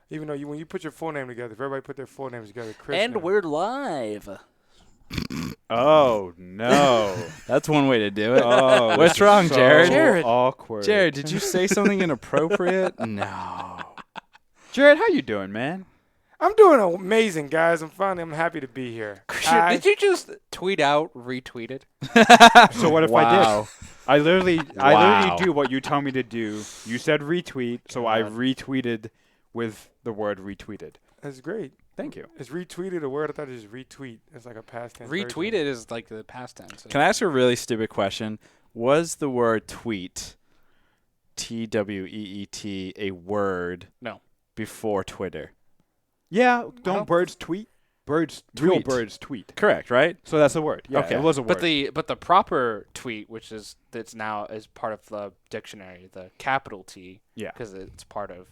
Even though when you put your full name together, if everybody put their full names together, Chris. And we're live. Oh, no. That's one way to do it. Oh, What's this is wrong, so Jared? Jared. awkward. Jared, did you say something inappropriate? No. Jared, how you doing, man? I'm doing amazing, guys. I'm happy to be here. Did you just tweet out retweeted? So what if I Wow. did? I literally Wow. do what you tell me to do. You said retweet, so I retweeted with the word retweeted. That's great. Thank you. Is retweeted a word? I thought it was retweet. It's like a past tense. version. Retweeted is like the past tense. Can I ask a really stupid question? Was the word tweet, T-W-E-E-T, a word No. before Twitter? Yeah, don't Well- birds tweet? Real Tweet. birds tweet. Correct, right? So that's a word. Yeah, Okay. it was a word. But the proper tweet, which is that's now is part of the dictionary, the capital T, Yeah. because it's part of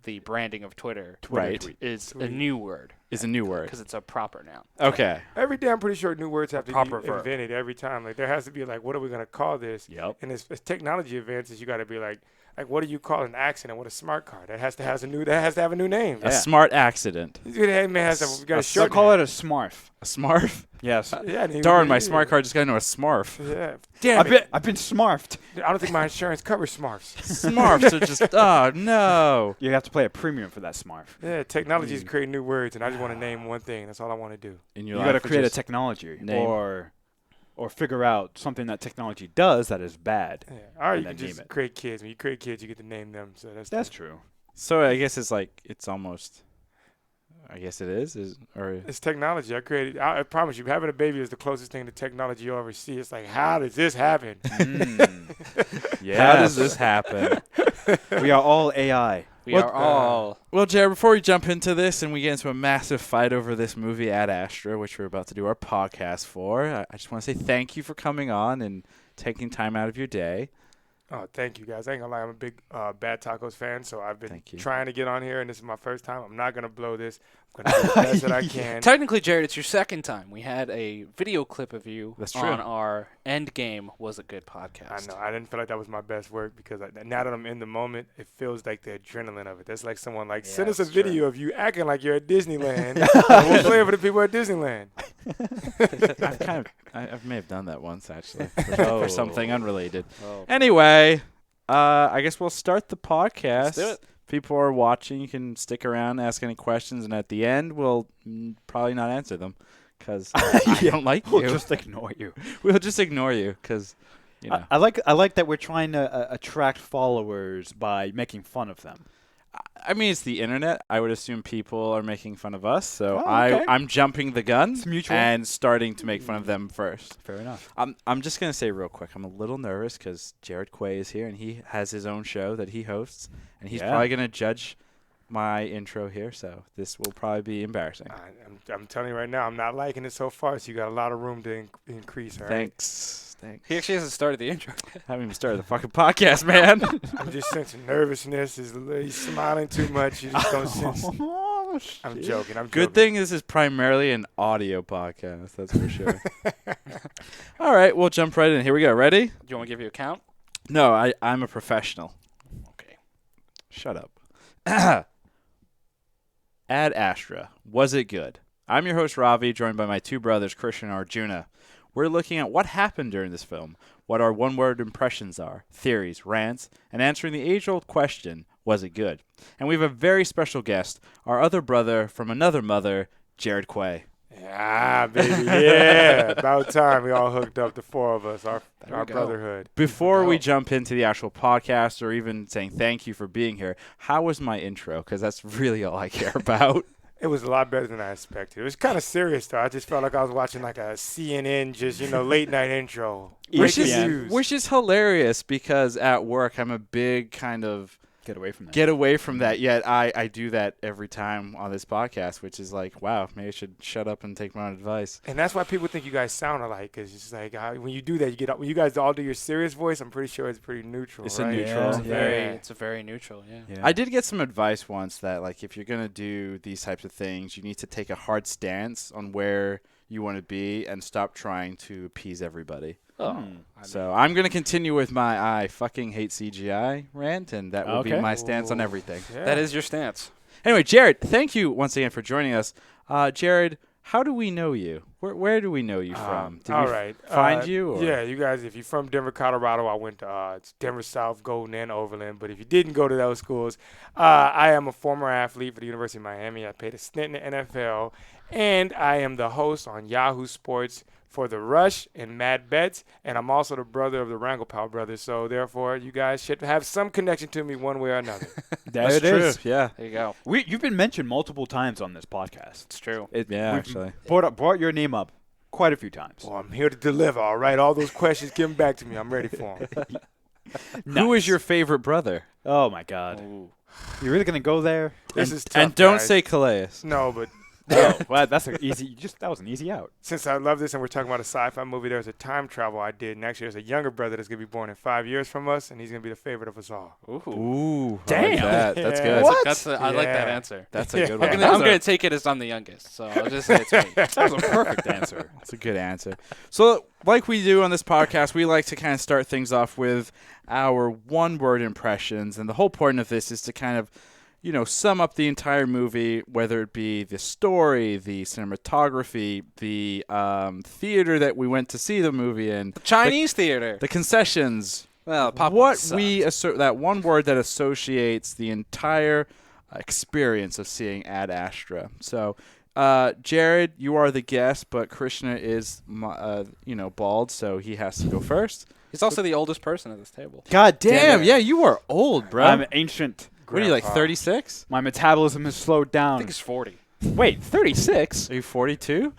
the branding of Twitter, Right. tweet. is a Tweet. new word Is a new word. because it's a proper noun. Okay. Every day, I'm pretty sure new words have to Proper be verb. invented every time. Like there has to be like, what are we gonna call this? Yep. And as technology advances, you got to be like, what do you call an accident? What a smart car? That has to have a new name. A smart accident. It may have to, we got to They'll shorten call it a smarf. A smarf? Yes. Yeah, Darn, my smart car just got into a smarf. Yeah. Damn I've been smarfed. I don't think my insurance covers smarts. Smarfs are just, oh, no. You have to pay a premium for that smarf. Yeah, technology is creating new words, and I just want to name one thing. That's all I want to do. In You your got to life, create a just technology name. or figure out something that technology does that is bad. Yeah. Or you And can then name just it. create kids. When you create kids, you get to name them. So That's true. So I guess it's like, it's almost, I guess it is or It's technology. I promise you, having a baby is the closest thing to technology you'll ever see. It's like, how does this happen? how does this happen? We are all AI. We Well, are all Well, Jared, before we jump into this and we get into a massive fight over this movie, Ad Astra, which we're about to do our podcast for, I just want to say thank you for coming on and taking time out of your day. Oh, thank you, guys. I ain't gonna lie, I'm a big Bad Tacos fan, so I've been Thank you. trying to get on here, and this is my first time. I'm not gonna blow this. I'm gonna do the best that I can. technically, Jared. It's your second time. We had a video clip of you That's true. on our End Game Was a Good I podcast. know. I didn't feel like that was my best work because now that I'm in the moment, it feels like the adrenaline of it. That's like someone like, Yeah, send us a that's true. video of you acting like you're at Disneyland. and we'll play it for the people at Disneyland. I may have done that once, actually, for something unrelated. Oh. Anyway, I guess we'll start the podcast. Let's do it. People are watching. You can stick around, ask any questions, and at the end, we'll probably not answer them because I don't like you. We'll just ignore you. We'll just ignore you because, you know. I like that we're trying to attract followers by making fun of them. I mean, it's the internet. I would assume people are making fun of us, so Oh, okay. I'm jumping the gun It's mutual. and starting to make fun of them first. Fair enough. I'm just gonna say real quick, I'm a little nervous because Jared Quay is here and he has his own show that he hosts, and he's Yeah. probably gonna judge my intro here, so this will probably be embarrassing. I'm telling you right now, I'm not liking it so far, so you got a lot of room to increase. All right? Thanks. He actually hasn't started the intro. Haven't even started the fucking podcast, man. I'm just sensing nervousness. He's smiling too much. You just don't sense. Oh, I'm joking. I'm Good joking. thing this is primarily an audio podcast, that's for sure. All right, we'll jump right in. Here we go. Ready? Do you want to give you a count? No, I'm a professional. Okay. Shut up. Ad Astra. Was it good? I'm your host, Ravi, joined by my two brothers, Christian and Arjuna. We're looking at what happened during this film, what our one-word impressions are, theories, rants, and answering the age-old question, was it good? And we have a very special guest, our other brother from another mother, Jared Quay. Yeah, baby. Yeah. About time we all hooked up, the four of us, our There we go. brotherhood. Before we go. jump into the actual podcast or even saying thank you for being here, how was my intro? Because that's really all I care about. It was a lot better than I expected. It was kind of serious, though. I just felt like I was watching like a CNN, just, late night intro. Which Breaking is, news. which is hilarious because at work I'm a big kind of get away from that. get away from that. Yet I do that every time on this podcast, which is like, wow, maybe I should shut up and take my own advice. And that's why people think you guys sound alike, because it's just like when you do that, when you guys all do your serious voice, I'm pretty sure it's pretty neutral. It's a right? neutral. Yeah. It's a very neutral. Yeah. Yeah. I did get some advice once that like if you're gonna do these types of things, you need to take a hard stance on where you want to be and stop trying to appease everybody. Oh, So I'm going to continue with my I fucking hate CGI rant, and that will be Okay. my stance on everything. Yeah. that is your stance. Anyway, Jared, thank you once again for joining us. Jared, how do we know you? Where do we know you from? Did all we right. find you? Or? Yeah, you guys, if you're from Denver, Colorado, I went to it's Denver South, Golden, and Overland. But if you didn't go to those schools, I am a former athlete for the University of Miami. I played a stint in the NFL, and I am the host on Yahoo Sports for The Rush and Mad Bets, and I'm also the brother of the Ramgopal brothers. So therefore, you guys should have some connection to me one way or another. There That's it is. true. Yeah. There you go. You've been mentioned multiple times on this podcast. It's true. Yeah, we've actually. brought your name up quite a few times. Well, I'm here to deliver. All right, all those questions, give them back to me. I'm ready for them. Who is your favorite brother? Oh my God! Ooh. You're really gonna go there? This is tough, And don't guys. say Calais. No, but Oh, well, that's an easy. That was an easy out. since I love this and we're talking about a sci-fi movie, there's a time travel I did, and actually there's a younger brother that's going to be born in 5 years from us, and he's going to be the favorite of us all. Ooh. Ooh. I like Damn. that. That's Yeah. good. What? I like that Yeah. answer. That's a Yeah. good I'm one. gonna take it as I'm the youngest, so I'll just say it's me. That was a perfect answer. That's a good answer. So, like we do on this podcast, we like to kind of start things off with our one-word impressions, and the whole point of this is to kind of, sum up the entire movie, whether it be the story, the cinematography, the theater that we went to see the movie in, Chinese theater. the concessions, Well, that one word that associates the entire experience of seeing Ad Astra. So, Jared, you are the guest, but Krishna is, bald, so he has to go first. He's also the oldest person at this table. God Damn, it. yeah, you are old, bro. I'm ancient. What are you, like Grandpa. 36? My metabolism has slowed I down. think he's 40. Wait, 36? Are you 42?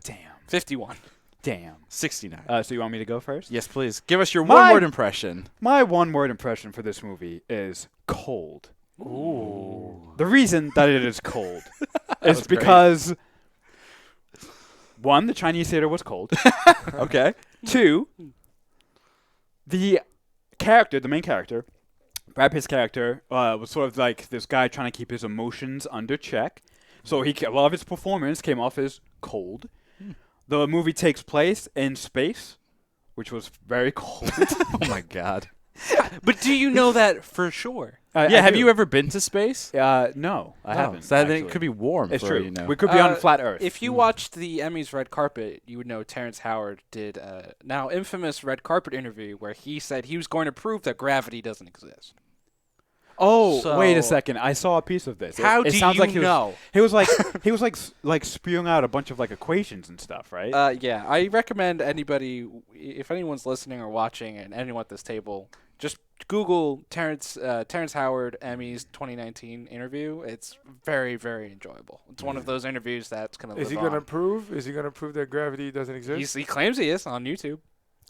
Damn. 51. Damn. 69. So you want me to go first? Yes, please. Give us your My- one-word impression. My one-word impression for this movie is cold. Ooh. The reason that it is cold is was great. because, one, the Chinese theater was cold. Okay. Two, the main character, Brad Pitt's character, was sort of like this guy trying to keep his emotions under check. So a lot of his performance came off as cold. The movie takes place in space, which was very cold. Oh, my God. But do you know that for sure? Yeah, have you ever been to space? No, I haven't. So that actually. it could be warm. It's for all true. You know. We could be on flat Earth. If you watched the Emmys red carpet, you would know Terrence Howard did a now infamous red carpet interview where he said he was going to prove that gravity doesn't exist. Oh, wait a So- second! I saw a piece of this. How it do sounds you like know? He was like spewing out a bunch of like equations and stuff, right? Yeah, I recommend anybody, if anyone's listening or watching, and anyone at this table, just Google Terrence Howard Emmys 2019 interview. It's very, very enjoyable. It's one of those interviews that's gonna live Is he going to on. prove? Is he going to prove that gravity doesn't exist? He claims he is on YouTube.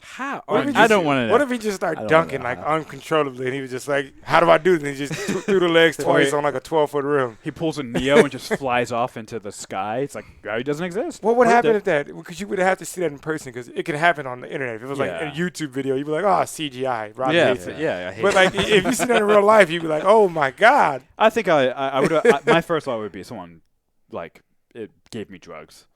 How? What if he I just- don't want to know. What if he just I started don't dunking know like how. uncontrollably, and he was just like, "How do I do this?" And he just threw the legs twice on like a 12-foot rim. He pulls a Neo and just flies off into the sky. It's like gravity doesn't exist. What would Proved happen it. if that? Because you would have to see that in person, because it could happen on the internet. If it was like Yeah. a YouTube video, you'd be like, "Oh, CGI." Rob Yeah, hates it. I hate But it. like, if you see that in real life, you'd be like, "Oh my God." I think I would. My first thought would be someone like it gave me drugs,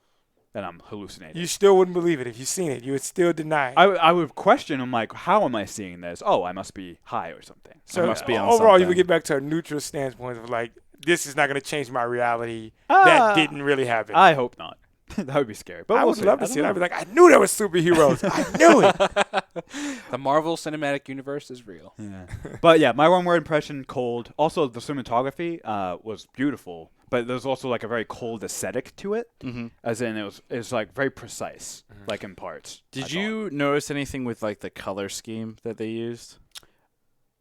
and I'm hallucinating. You still wouldn't believe it if you seen it. You would still deny. I would question. I'm like, how am I seeing this? Oh, I must be high or something. So must be on overall, you something. would get back to a neutral standpoint of like, this is not going to change my reality. Ah, That didn't really happen. I hope not. That would be scary. But I we'll would see. love to I see don't it. I'd be know. like, I knew there was superheroes. I knew it. The Marvel Cinematic Universe is real. Yeah. But yeah, my one-word impression: cold. Also, the cinematography was beautiful, but there's also like a very cold aesthetic to it. Mhm. As in, it's like very precise, like in parts. I Did thought. you notice anything with like the color scheme that they used?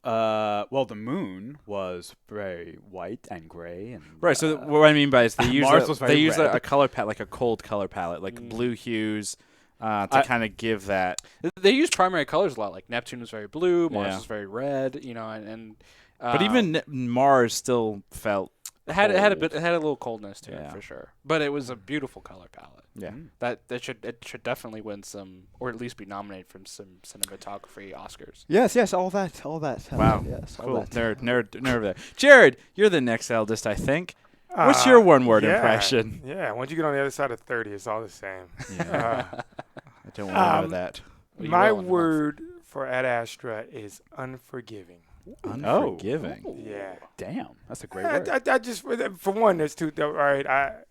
Well, the moon was very white and gray, and Right. So what I mean by is they use Mars was very red. a color palette, like a cold color palette, like blue hues, to kind of give that. They use primary colors a lot. Like Neptune was very blue, Mars Yeah. was very red. You know, and But even Mars still felt. it had a cold. bit. It had a little coldness to Yeah. it for sure. But it was a beautiful color palette. Yeah. That should definitely win some, or at least be nominated for some cinematography Oscars. yes, all that. Wow. Yes, all Cool. that. Nerd there. Jared, you're the next eldest, I think. What's your one-word impression? Yeah, once you get on the other side of 30, it's all the same. I don't want to know that. My word for Ad Astra is unforgiving. Unforgiving. Yeah. Damn, that's a great word. I just for one, there's two. All right,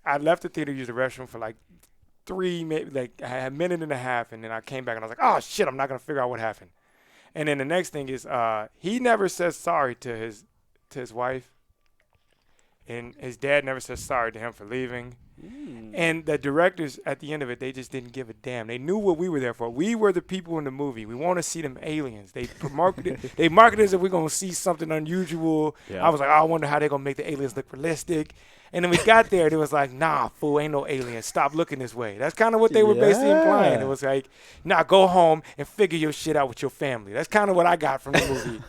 I left the theater to use the restroom for like maybe a minute and a half, and then I came back and I was like, oh shit, I'm not gonna figure out what happened. And then the next thing is, he never says sorry to his wife, and his dad never says sorry to him for leaving. And the directors, at the end of it, they just didn't give a damn. They knew what we were there for. We were the people in the movie. We want to see them aliens. They marketed as if we're going to see something unusual. Yeah. I was like, oh, I wonder how they're going to make the aliens look realistic. And then we got there, and it was like, nah, fool, ain't no aliens. Stop looking this way. That's kind of what they were basically implying. It was like, nah, go home and figure your shit out with your family. That's kind of what I got from the movie.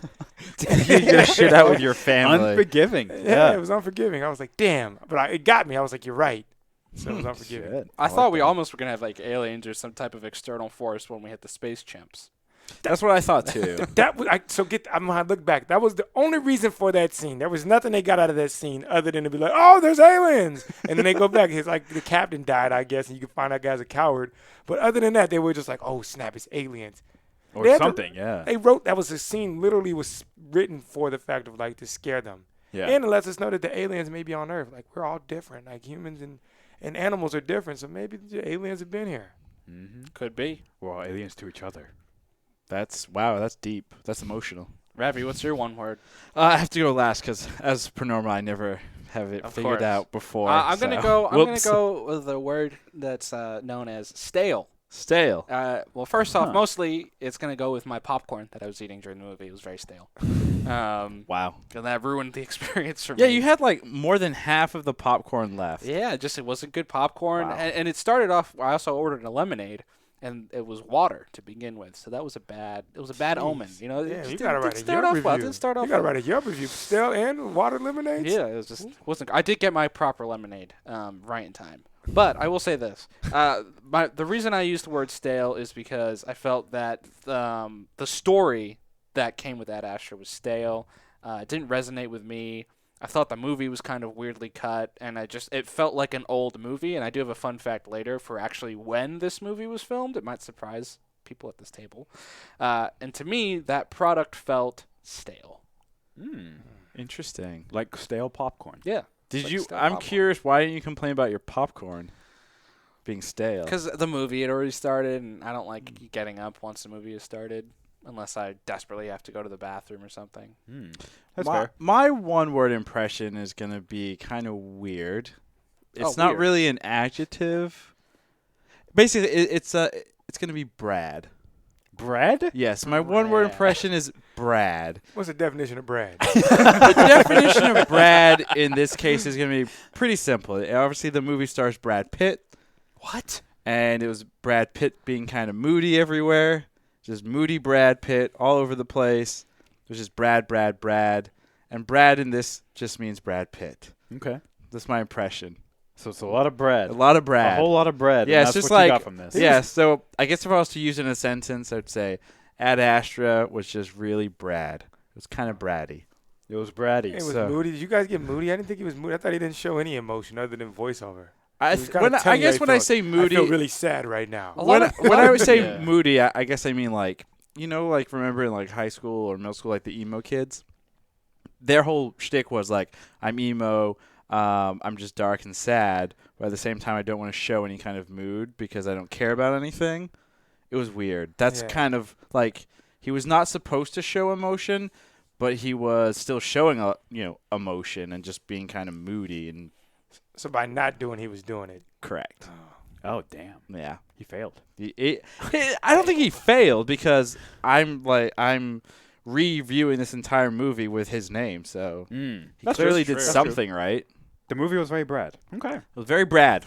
Figure your shit out with your family. Unforgiving. Yeah, it was unforgiving. I was like, damn. But it got me. I was like, you're right. So it was unforgiving. Shit. I thought we almost were gonna have like aliens or some type of external force when we hit the space chimps. That's what I thought too. That was, I'm gonna look back. That was the only reason for that scene. There was nothing they got out of that scene other than to be like, oh, there's aliens, and then they go back. It's like the captain died, I guess, and you can find that guy's a coward. But other than that, they were just like, oh snap, it's aliens. Or something, yeah. They wrote that was a scene literally was written for the fact of like to scare them, Yeah. and it lets us know that the aliens may be on Earth. Like we're all different. Like humans and animals are different, so maybe the aliens have been here. Mm-hmm. Could be. We're all aliens to each other. That's That's deep. That's emotional. Ravi, what's your one word? I have to go last because, as per normal, I never have it Of figured course. out before. I'm so. gonna go. I'm Whoops. gonna go with the word that's known as stale. Stale. Well, first off, mostly it's gonna go with my popcorn that I was eating during the movie. It was very stale. Wow. And that ruined the experience for Yeah, me. you had like more than half of the popcorn left. Yeah, it wasn't good popcorn, Wow. and it started off. I also ordered a lemonade, and it was water to begin with, so that was a bad. It was a bad omen, you know. Yeah, It you just gotta didn't write a start Yelp off review. well. It didn't start off You gotta well. write a Yelp review. Stale and water lemonades. Yeah, it was just wasn't. I did get my proper lemonade right in time, but I will say this: the reason I used the word stale is because I felt that the story that came with Ad Astra was stale. It didn't resonate with me. I thought the movie was kind of weirdly cut, and it felt like an old movie. And I do have a fun fact later for actually when this movie was filmed. It might surprise people at this table. And to me, that product felt stale. Interesting. Like stale popcorn. Yeah. Did like you? stale I'm popcorn. curious. Why didn't you complain about your popcorn being stale? Because the movie had already started, and I don't like getting up once the movie has started, unless I desperately have to go to the bathroom or something. That's my, fair. my one-word impression is gonna be kind of weird. It's not weird. really an adjective. Basically, it's gonna be Brad. Bread? Yes, my one-word Brad. impression is Brad. What's the definition of Brad? The definition of Brad in this case is going to be pretty simple. Obviously, the movie stars Brad Pitt. What? And it was Brad Pitt being kind of moody everywhere. Just moody Brad Pitt all over the place. It was just Brad. And Brad in this just means Brad Pitt. Okay. That's my impression. So it's a lot of bread. A lot of Brad. A whole lot of bread. Yeah, and it's that's just what you like, got from this. yeah, so I guess if I was to use it in a sentence, I'd say Ad Astra was just really Brad. It was kind of bratty. It was bratty. It was So- moody. Did you guys get moody? I didn't think he was moody. I thought he didn't show any emotion other than voiceover. I He was kinda telling I you guess how he when I felt. say moody, I feel really sad right now. A lot when of- I would say Yeah. moody, I guess I mean like, you know, like remember in like high school or middle school, like the emo kids? Their whole shtick was like, I'm emo, I'm just dark and sad, but at the same time I don't want to show any kind of mood because I don't care about anything. It was weird. That's Yeah. kind of like, he was not supposed to show emotion, but he was still showing emotion and just being kind of moody and So by not doing, he was doing it. correct. Oh, damn. Yeah. He failed. I don't think he failed because I'm reviewing this entire movie with his name, so he That's clearly true. did That's something right. The movie was very Brad. Okay. It was very Brad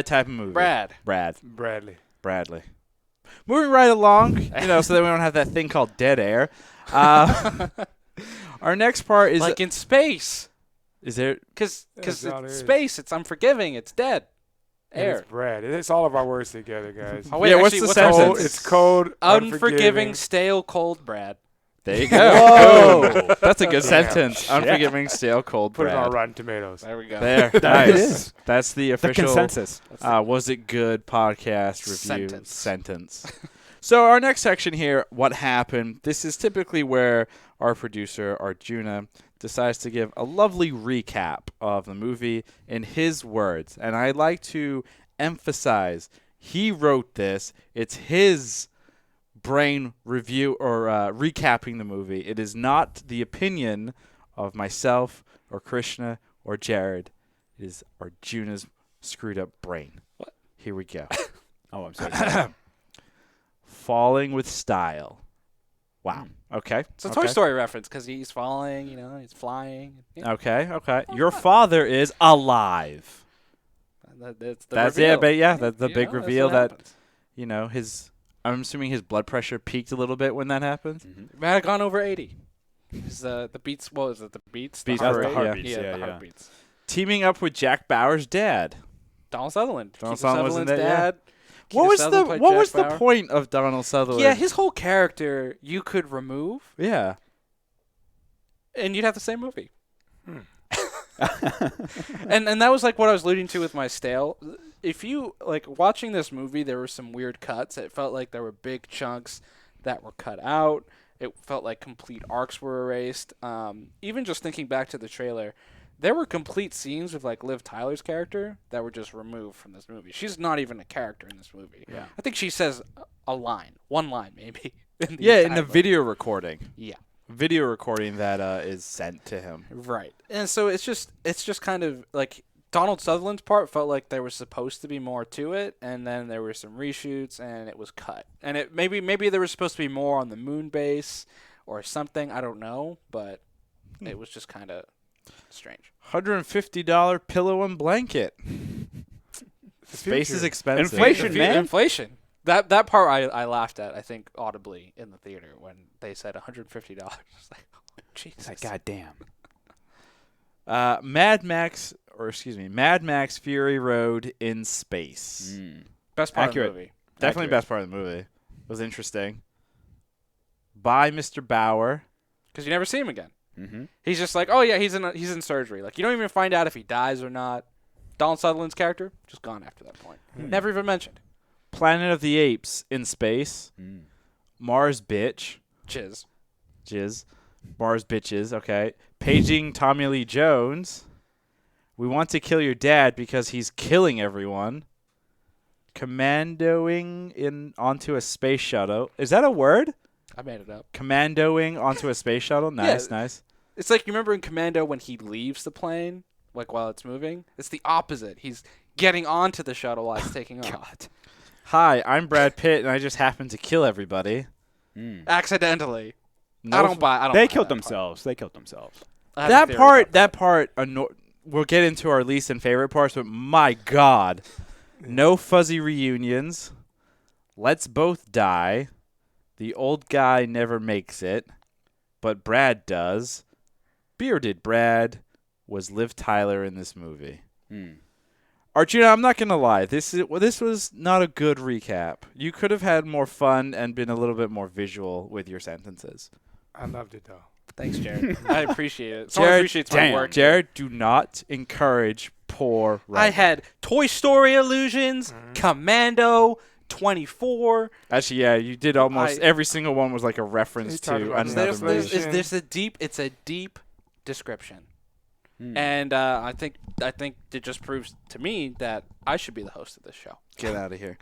type of movie. Brad. Bradley. Bradley. Moving right along, so that we don't have that thing called dead air. Our next part is Like in space. is there Because That's all it's it is. space. It's unforgiving. It's dead. And Air. It's Brad. It's all of our words together, guys. Oh, wait, Yeah, what's actually, the our sentence? Cold, it's cold, Unforgiving, stale, cold Brad. there you go. Whoa. That's a good Damn. sentence. Shit. Unforgiving, stale, cold Put it on Brad. Rotten Tomatoes. There we go. There, That nice. is. That's the The official consensus. Was it good podcast review Sentence. sentence. So our next section here, what happened? This is typically where our producer, Arjuna, decides to give a lovely recap of the movie in his words. And I'd like to emphasize he wrote this. It's his brain review or recapping the movie. It is not the opinion of myself or Krishna or Jared. It is Arjuna's screwed up brain. What? Here we go. Oh, I'm sorry. Falling with style. Wow. Okay. It's a okay. Toy Story reference because he's falling, he's flying. Yeah. Okay. Your father is alive. That's the That's reveal. it, but yeah, that's the big that's reveal what that happens. his. I'm assuming his blood pressure peaked a little bit when that happened. Mhm. Might have gone over 80. Is the beats? What was it? The beats? Beats That's for the it, heartbeats. Yeah, Yeah, the yeah. heartbeats. Teaming up with Jack Bauer's dad. Donald Sutherland. Donald Keith Sutherland was in Sutherland's that, yeah. dad. What Keith was Sutherland the played what Jack was the Bauer. point of Donald Sutherland? Yeah, his whole character you could remove, Yeah. and you'd have the same movie. Hmm. and that was like what I was alluding to with my stale. If you like watching this movie, there were some weird cuts. It felt like there were big chunks that were cut out. It felt like complete arcs were erased. Even just thinking back to the trailer, there were complete scenes with like Liv Tyler's character that were just removed from this movie. She's not even a character in this movie. Yeah. I think she says a line, one line maybe. In the Yeah, in entire the movie. video recording. Yeah. Video recording that is sent to him. Right. And so it's just kind of like Donald Sutherland's part felt like there was supposed to be more to it, and then there were some reshoots and it was cut. And it maybe there was supposed to be more on the moon base or something, I don't know, but it was just kind of strange. $150 pillow and blanket. Space is expensive. Inflation, man. Inflation. That part I laughed at, I think audibly in the theater when they said $150. It's like, oh, Jesus. It's like, God damn. Mad Max Fury Road in space. Mm. Best part Accurate. of the movie. Definitely Accurate. best part of the movie. It was interesting. By Mr. Bauer. Because you never see him again. Mm-hmm. He's just like, oh yeah, he's in surgery. Like you don't even find out if he dies or not. Donald Sutherland's character just gone after that point. Never even mentioned. Planet of the Apes in space. Mm. Mars Bitch. Chiz. Jizz. Mars Bitches, okay. Paging Tommy Lee Jones. We want to kill your dad because he's killing everyone. Commandoing onto a space shuttle. Is that a word? I made it up. Commandoing onto a space shuttle? Nice, Yeah. nice. It's like you remember in Commando when he leaves the plane, like while it's moving. It's the opposite. He's getting onto the shuttle while it's taking off. God. Hi, I'm Brad Pitt, and I just happened to kill everybody. Mm. Accidentally. No I don't buy. They buy killed that themselves. They killed themselves. part. I have a theory That about part. We'll get into our least and favorite parts, but my God, no fuzzy reunions. Let's both die. The old guy never makes it, but Brad does. Bearded Brad was Liv Tyler in this movie. Mm. Arjuna, I'm not gonna lie. This was not a good recap. You could have had more fun and been a little bit more visual with your sentences. I loved it though. Thanks, Jared. I appreciate it. Someone Jared, appreciates my damn. work. Jared, do not encourage poor writing. I had Toy Story illusions, Commando, 24. Actually, yeah, you did almost I- every single one was like a reference He to talked about another There's- movie. there's- It's a deep description. Mm. And I think it just proves to me that I should be the host of this show. Get out of here.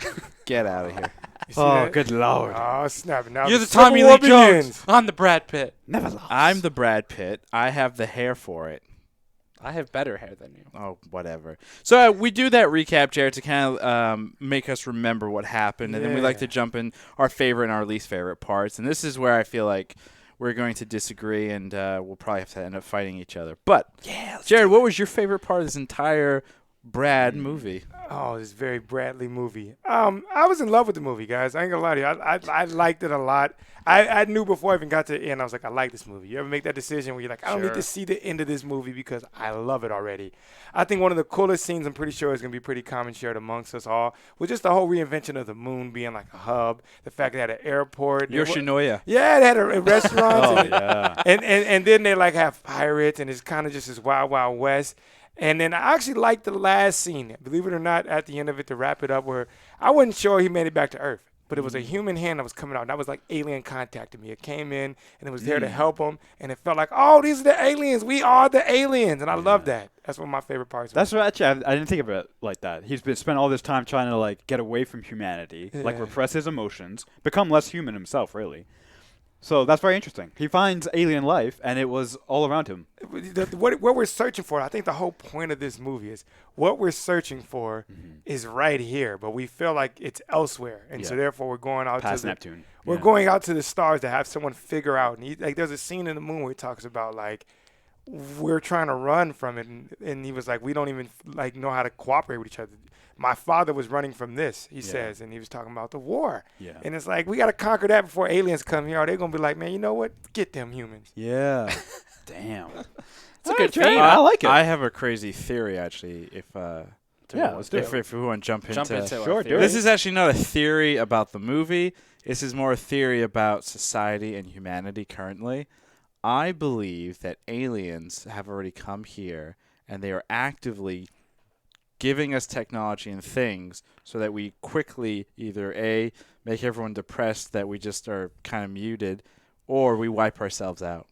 Get out of here. You see Oh, that? good lord. Oh, snap. Now You're the Civil Tommy War Lee Jones. begins. I'm the Brad Pitt. Never lost. I'm the Brad Pitt. I have the hair for it. I have better hair than you. Oh, whatever. So we do that recap, Jared, to kind of make us remember what happened, and then we like to Yeah. jump in our favorite and our least favorite parts. And this is where I feel like we're going to disagree, and we'll probably have to end up fighting each other. But, Jared, what was your favorite part of this entire Brad movie? Oh, this very Bradley movie. I was in love with the movie, guys. I ain't gonna lie to you. I liked it a lot. I knew before I even got to the end, I was like, I like this movie. You ever make that decision where you're like, I don't need Sure. to see the end of this movie because I love it already. I think one of the coolest scenes, I'm pretty sure is gonna be pretty common shared amongst us all, was just the whole reinvention of the moon being like a hub. The fact that it had an airport. Yoshinoya. Yeah, it had a restaurant. Oh, yeah. And then they like have pirates, and it's kind of just this wild, wild west. And then I actually liked the last scene, believe it or not, at the end of it to wrap it up, where I wasn't sure he made it back to Earth. but it was a human hand that was coming out. And that was like Alien contacted me. It came in and it was there to help him, and it felt like, oh, these are the aliens. We are the aliens, and I love that. That's one of my favorite parts. That's what actually I didn't think of it like that. He's been spent all this time trying to like get away from humanity, like repress his emotions, become less human himself, really. So that's very interesting. He finds alien life, and it was all around him. What we're searching for, I think the whole point of this movie is what we're searching for is right here, but we feel like it's elsewhere, and so therefore we're going out past to Neptune. We're going out to the stars to have someone figure out. And like, there's a scene in the moon where he talks about like we're trying to run from it, and he was like, we don't even like know how to cooperate with each other. My father was running from this, he says, and he was talking about the war. Yeah. And it's like, we got to conquer that before aliens come here, or they're going to be like, man, you know what? Get them humans. Yeah. Damn. It's a good theme. theme. I like it. I have a crazy theory, actually. Let's do it. If we want to jump into Sure, do this it. is actually not a theory about the movie. This is more a theory about society and humanity currently. I believe that aliens have already come here, and they are actively giving us technology and things so that we quickly either A, make everyone depressed that we just are kind of muted, or we wipe ourselves out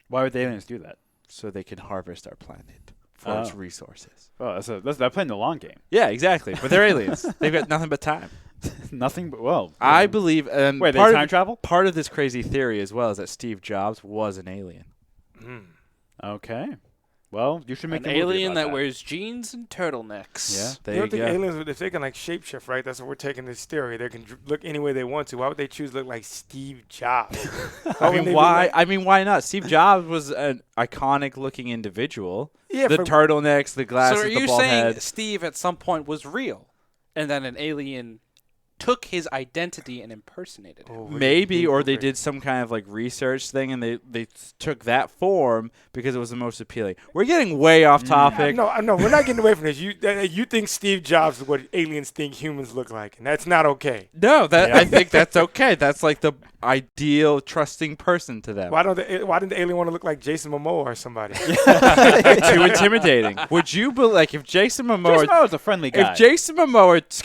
Why would the aliens do that? so they can harvest our planet for its resources. Oh, they're playing the long game. Yeah, exactly. But they're aliens. They've got nothing but time. Nothing but, well. I believe, and Wait, they part time of, travel? part of this crazy theory as well is that Steve Jobs was an alien. Okay. Well, you should make An a movie alien about that wears jeans and turtlenecks. Yeah, You there don't you think go. aliens, if they can like shapeshift, right? That's what we're taking this theory. They can look any way they want to. Why would they choose to look like Steve Jobs? I mean, why? I mean, why not? Steve Jobs was an iconic-looking individual. Yeah, the turtlenecks, the glasses, So are the you bald saying head. Steve at some point was real, and then an alien took his identity and impersonated him? Maybe, or they did some kind of like research thing, and they took that form because it was the most appealing. We're getting way off topic. No, we're not getting away from this. You think Steve Jobs is what aliens think humans look like, and that's not okay. No, I think that's okay. That's like the ideal trusting person to them. Why didn't the alien want to look like Jason Momoa or somebody? Too intimidating. Would you be like if Jason Momoa? Jason Momoa's a friendly guy. If Jason Momoa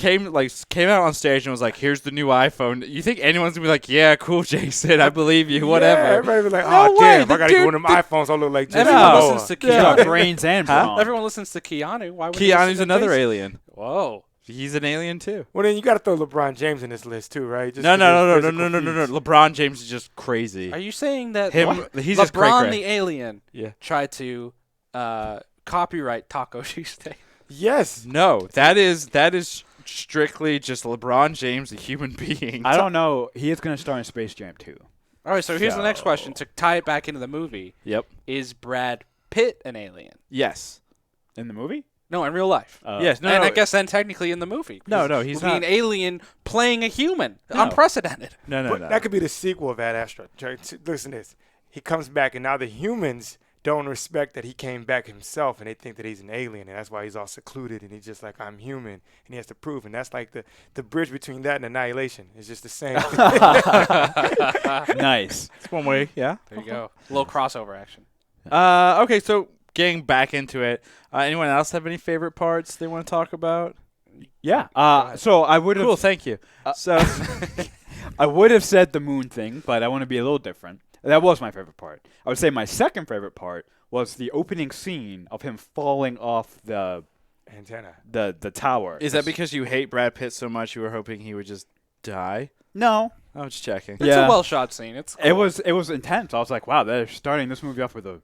came out on stage and was like, "Here's the new iPhone," you think anyone's gonna be like, "Yeah, cool, Jason, I believe you, whatever." Yeah, everybody be like, No oh way, damn, the I gotta get dude- one of them iPhones. I'll look like Jason Everyone Momoa. listens to He's got Keanu. brains and Huh? brawn. Everyone listens to Keanu. Why would they listen Keanu's to another Jason? alien. Whoa. He's an alien too. Well, then you got to throw LeBron James in this list too, right? Just No. 'cause of his physical feats. LeBron James is just crazy. Are you saying that He's just LeBron cray-cray. the alien Yeah. tried to copyright Taco Tuesday? Yes. No, that is strictly just LeBron James, a human being. I don't know. He is going to star in Space Jam 2. All right, so here's the next question. To tie it back into the movie, Yep. is Brad Pitt an alien? Yes. In the movie? No, in real life. Yes. No. and no, I guess then technically in the movie. No, because he's we'll be not. an alien playing a human. No. Unprecedented. No. But that could be the sequel of Ad Astra. Listen to this. He comes back, and now the humans don't respect that he came back himself, and they think that he's an alien, and that's why he's all secluded, and he's just like, I'm human, and he has to prove. And that's like the bridge between that and Annihilation. It's just the same. Nice. It's one way. Yeah. There you go. A little crossover action. Okay. So getting back into it, anyone else have any favorite parts they want to talk about? Yeah. So I would have. Cool. Thank you. So I would have said the moon thing, but I want to be a little different. That was my favorite part. I would say my second favorite part was the opening scene of him falling off the Antenna. the tower. is that because you hate Brad Pitt so much you were hoping he would just die? No. I'm just checking. It's Yeah. a well shot scene. It's It cool. was intense. I was like, wow, they're starting this movie off with a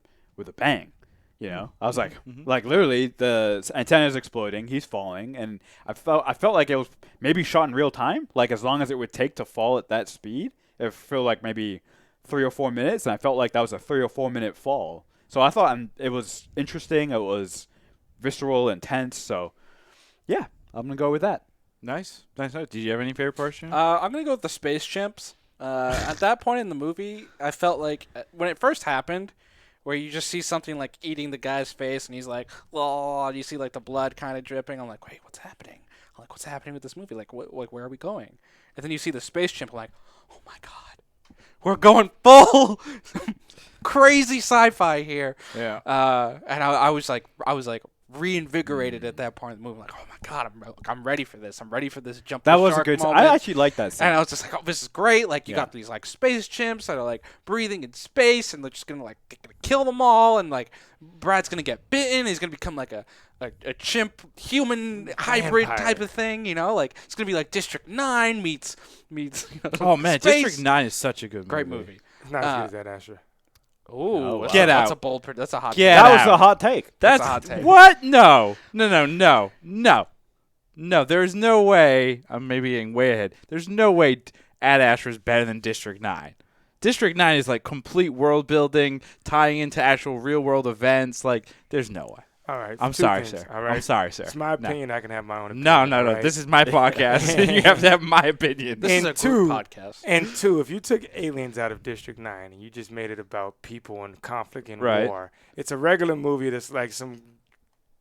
bang. You know, I was like, literally the antenna is exploding. He's falling, and I felt like it was maybe shot in real time. Like as long as it would take to fall at that speed, it felt like maybe 3 or 4 minutes, and I felt like that was a 3 or 4 minute fall. So I thought it was interesting. It was visceral, intense. So yeah, I'm gonna go with that. Nice. Did you have any favorite parts? Jim? I'm gonna go with the space chimps. At that point in the movie, I felt like when it first happened, where you just see something like eating the guy's face, and he's like, "Oh," and you see like the blood kind of dripping. I'm like, "Wait, what's happening? I'm like, what's happening with this movie? Like, where are we going?" And then you see the space chimp. I'm like, "Oh my god, we're going full crazy sci-fi here." Yeah. And I was like reinvigorated at that point in the movie. Like, oh my god, I'm ready for this. I'm ready for this jump. That the was a shark good. moment. I actually like that scene. And I was just like, oh, this is great. Like, you Yeah. got these like space chimps that are like breathing in space, and they're just gonna kill them all. And like, Brad's gonna get bitten. He's gonna become like a chimp human hybrid Vampire. type of thing. You know, like it's gonna be like District 9 meets. Oh man, space. District 9 is such a good movie. Great movie. It's not as good as Ad Astra. Ooh, wow. Get that's out. a bold. That's a hot. Get take. That was out. a hot take. That's a hot take. What? No. No, there's no way. I'm maybe getting way ahead. There's no way Ad Astra is better than District 9. District 9 is like complete world building, tying into actual real world events. Like, there's no way. All right. I'm two sorry, things, sir. All right. I'm sorry, sir. It's my No. opinion. I can have my own opinion. No. all right? This is my podcast. You have to have my opinion. This is And a two- group podcast. And two, if you took aliens out of District 9 and you just made it about people and conflict and Right. war, it's a regular movie that's like some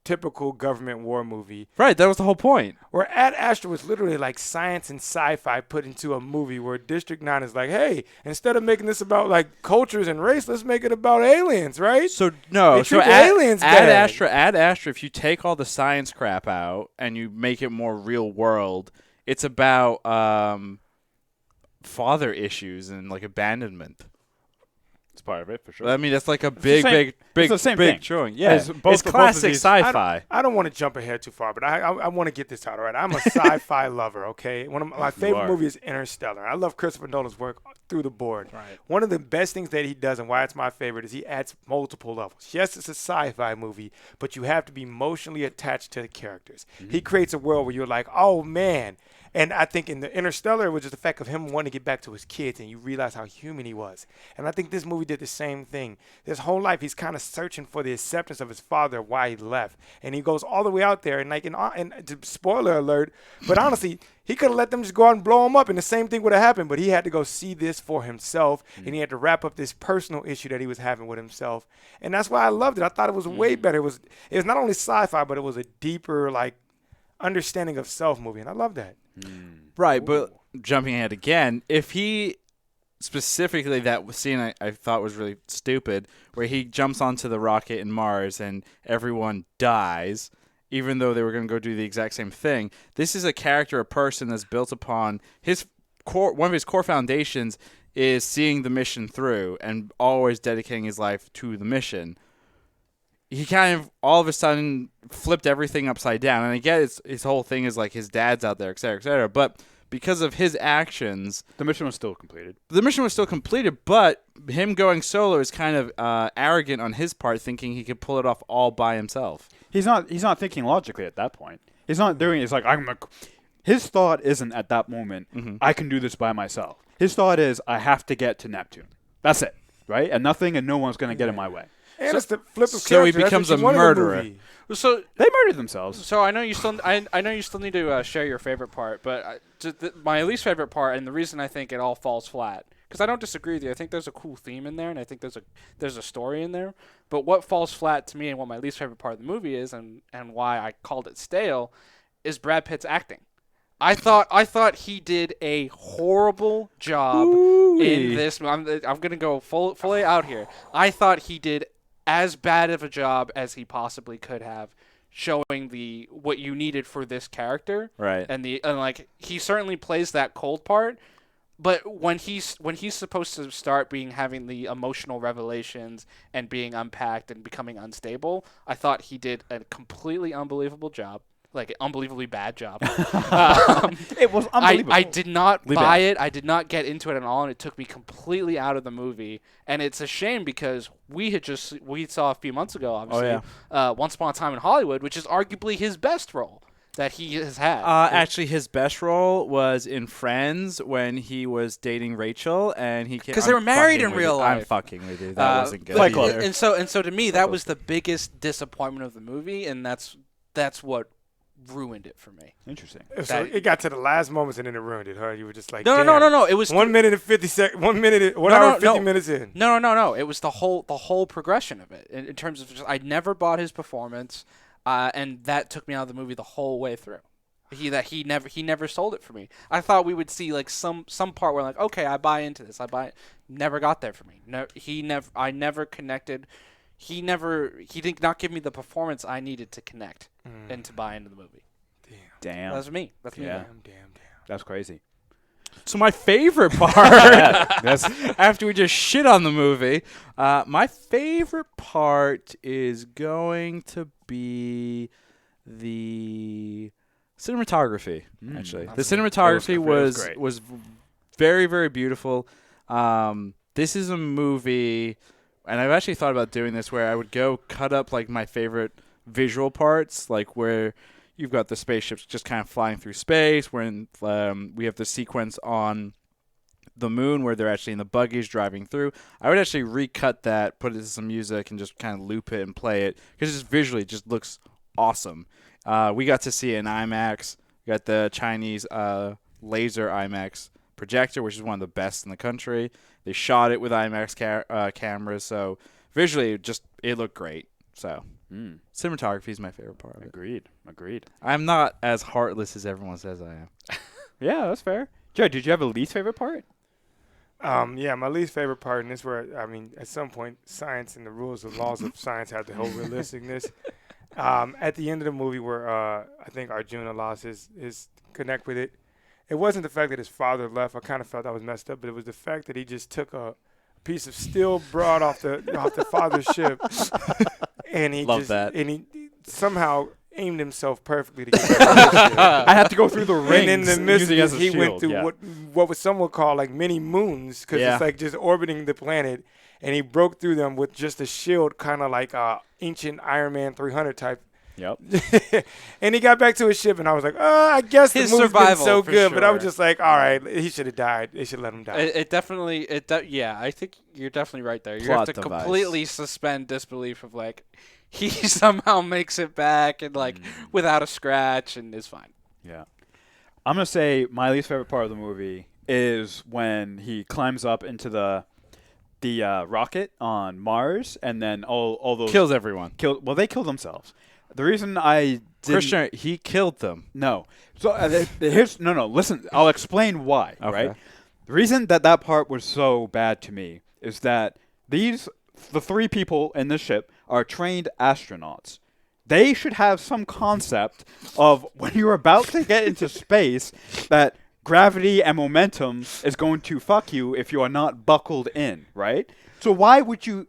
typical government war movie. Right, that was the whole point. Where Ad Astra was literally like science and sci-fi put into a movie where District 9 is like, hey, instead of making this about like cultures and race, let's make it about aliens, right? So no, They so treat the aliens bad. Ad Astra, if you take all the science crap out and you make it more real world, it's about father issues and like abandonment. It's part of it for sure. I mean, that's like a the big, same- big, big, the same big thing. showing. Yeah, As both- it's both of classic these- sci-fi. I don't want to jump ahead too far, but I want to get this out, all right? I'm a sci-fi lover, okay? One of my favorite are. movies is Interstellar. I love Christopher Nolan's work through the board. Right. One of the best things that he does and why it's my favorite is he adds multiple levels. Yes, it's a sci-fi movie, but you have to be emotionally attached to the characters. He creates a world where you're like, oh, man. And I think in the Interstellar, it was just the fact of him wanting to get back to his kids, and you realize how human he was. And I think this movie did the same thing. His whole life, he's kind of searching for the acceptance of his father, why he left. And he goes all the way out there, and like, and spoiler alert, but honestly, he could have let them just go out and blow him up, and the same thing would have happened. But he had to go see this for himself, and he had to wrap up this personal issue that he was having with himself. And that's why I loved it. I thought it was way better. It was not only sci-fi, but it was a deeper, like, understanding of self movie, and I love that. Right, but jumping ahead again, if he specifically that scene I thought was really stupid, where he jumps onto the rocket in Mars and everyone dies, even though they were going to go do the exact same thing. This is a character, a person that's built upon his core. One of his core foundations is seeing the mission through and always dedicating his life to the mission. He kind of all of a sudden flipped everything upside down. And I get his whole thing is like his dad's out there, et cetera, but because of his actions, The mission was still completed. the mission was still completed, but him going solo is kind of arrogant on his part, thinking he could pull it off all by himself. He's not thinking logically at that point. He's not doing it. It's like his thought isn't at that moment, I can do this by myself. His thought is, I have to get to Neptune. That's it, right? And nothing and no one's going to get in my way. And it's the flip of so he character. That's becomes what you a want in the murderer. movie. So They murdered themselves. So I know you still I know you still need to share your favorite part, but my least favorite part, and the reason I think it all falls flat, because I don't disagree with you. I think there's a cool theme in there, and I think there's a story in there. But what falls flat to me, and what my least favorite part of the movie is, and why I called it stale, is Brad Pitt's acting. I thought he did a horrible job in this. I'm gonna go fully out here. I thought he did as bad of a job as he possibly could have, showing what you needed for this character. Right. And like he certainly plays that cold part, but when he's supposed to start having the emotional revelations and being unpacked and becoming unstable, I thought he did a completely unbelievable job. Like an unbelievably bad job. It was unbelievable. I did not buy it. I did not get into it at all, and it took me completely out of the movie. And it's a shame because we saw a few months ago, obviously, Once Upon a Time in Hollywood, which is arguably his best role that he has had. Actually, his best role was in Friends when he was dating Rachel, and he because they were married in real life. I'm fucking with you. That wasn't good. Fight Club. either. And so to me, that was the biggest disappointment of the movie, and that's what ruined it for me. Interesting. So it got to the last moments and then it ruined it, huh? You were just like, No. It was 1 minute and 50 seconds. 1 minute, 1 No, hour no, and 50 no. minutes in. No. It was the whole progression of it in terms of just, I never bought his performance, and that took me out of the movie the whole way through. He never sold it for me. I thought we would see like some part where like, okay, I buy into this. Never got there for me. No, I never connected. he did not give me the performance I needed to connect and to buy into the movie. Damn. That's me. That's me. Yeah. Damn. That's crazy. So my favorite part, after we just shit on the movie, my favorite part is going to be the cinematography. Actually, the cinematography was very, very beautiful. This is a movie, and I've actually thought about doing this where I would go cut up like my favorite visual parts, like where you've got the spaceships just kind of flying through space, when we have the sequence on the moon where they're actually in the buggies driving through. I would actually recut that, put it to some music, and just kind of loop it and play it, because just visually it just looks awesome. We got to see it in IMAX. We got the Chinese laser IMAX projector, which is one of the best in the country. They shot it with IMAX cameras, so visually it looked great. So cinematography is my favorite part of it. Agreed. I'm not as heartless as everyone says I am. Yeah, that's fair. Jared, did you have a least favorite part? Yeah, my least favorite part, and this is where, I mean, at some point, science and the rules and laws of science have to hold realisticness. At the end of the movie where I think Arjuna lost his connect with it, it wasn't the fact that his father left. I kind of felt that was messed up, but it was the fact that he just took a piece of steel broad off the father's ship, and he somehow aimed himself perfectly to get back. I had to go through the rings. And in the midst using of as this, a he shield. went through what was some would call like mini moons, because Yeah. it's like just orbiting the planet, and he broke through them with just a shield, kind of like ancient Iron Man 300 type. Yep. And he got back to his ship, and I was like, I guess His the movie's been survival, so for good, but I was sure. just like, all right, he should have died. They should let him die. Yeah, I think you're definitely right there. You Plot have to device. completely suspend disbelief of like he somehow makes it back and like without a scratch and is fine. Yeah. I'm going to say my least favorite part of the movie is when he climbs up into the rocket on Mars, and then all those Kills everyone. they kill themselves. The reason I didn't Christian, he killed them. No. So here's no. Listen, I'll explain why. Okay. Right. The reason that part was so bad to me is that the three people in this ship are trained astronauts. They should have some concept of when you're about to get into space that gravity and momentum is going to fuck you if you are not buckled in. Right. So why would you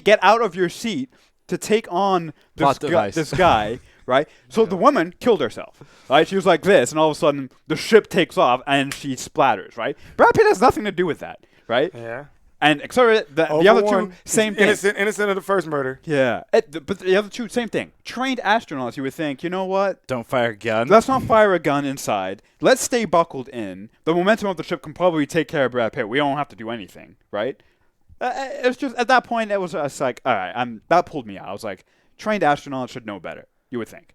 get out of your seat to take on this guy, right? So the woman killed herself, right? She was like this, and all of a sudden the ship takes off and she splatters, right? Brad Pitt has nothing to do with that, right? Yeah. And the other two, same thing. Innocent of the first murder. Yeah. But the other two, same thing. Trained astronauts, you would think, you know what? Don't fire a gun. Let's not fire a gun inside. Let's stay buckled in. The momentum of the ship can probably take care of Brad Pitt. We don't have to do anything, right? It was just at that point. It was like, all right, that pulled me out. I was like, trained astronauts should know better. You would think,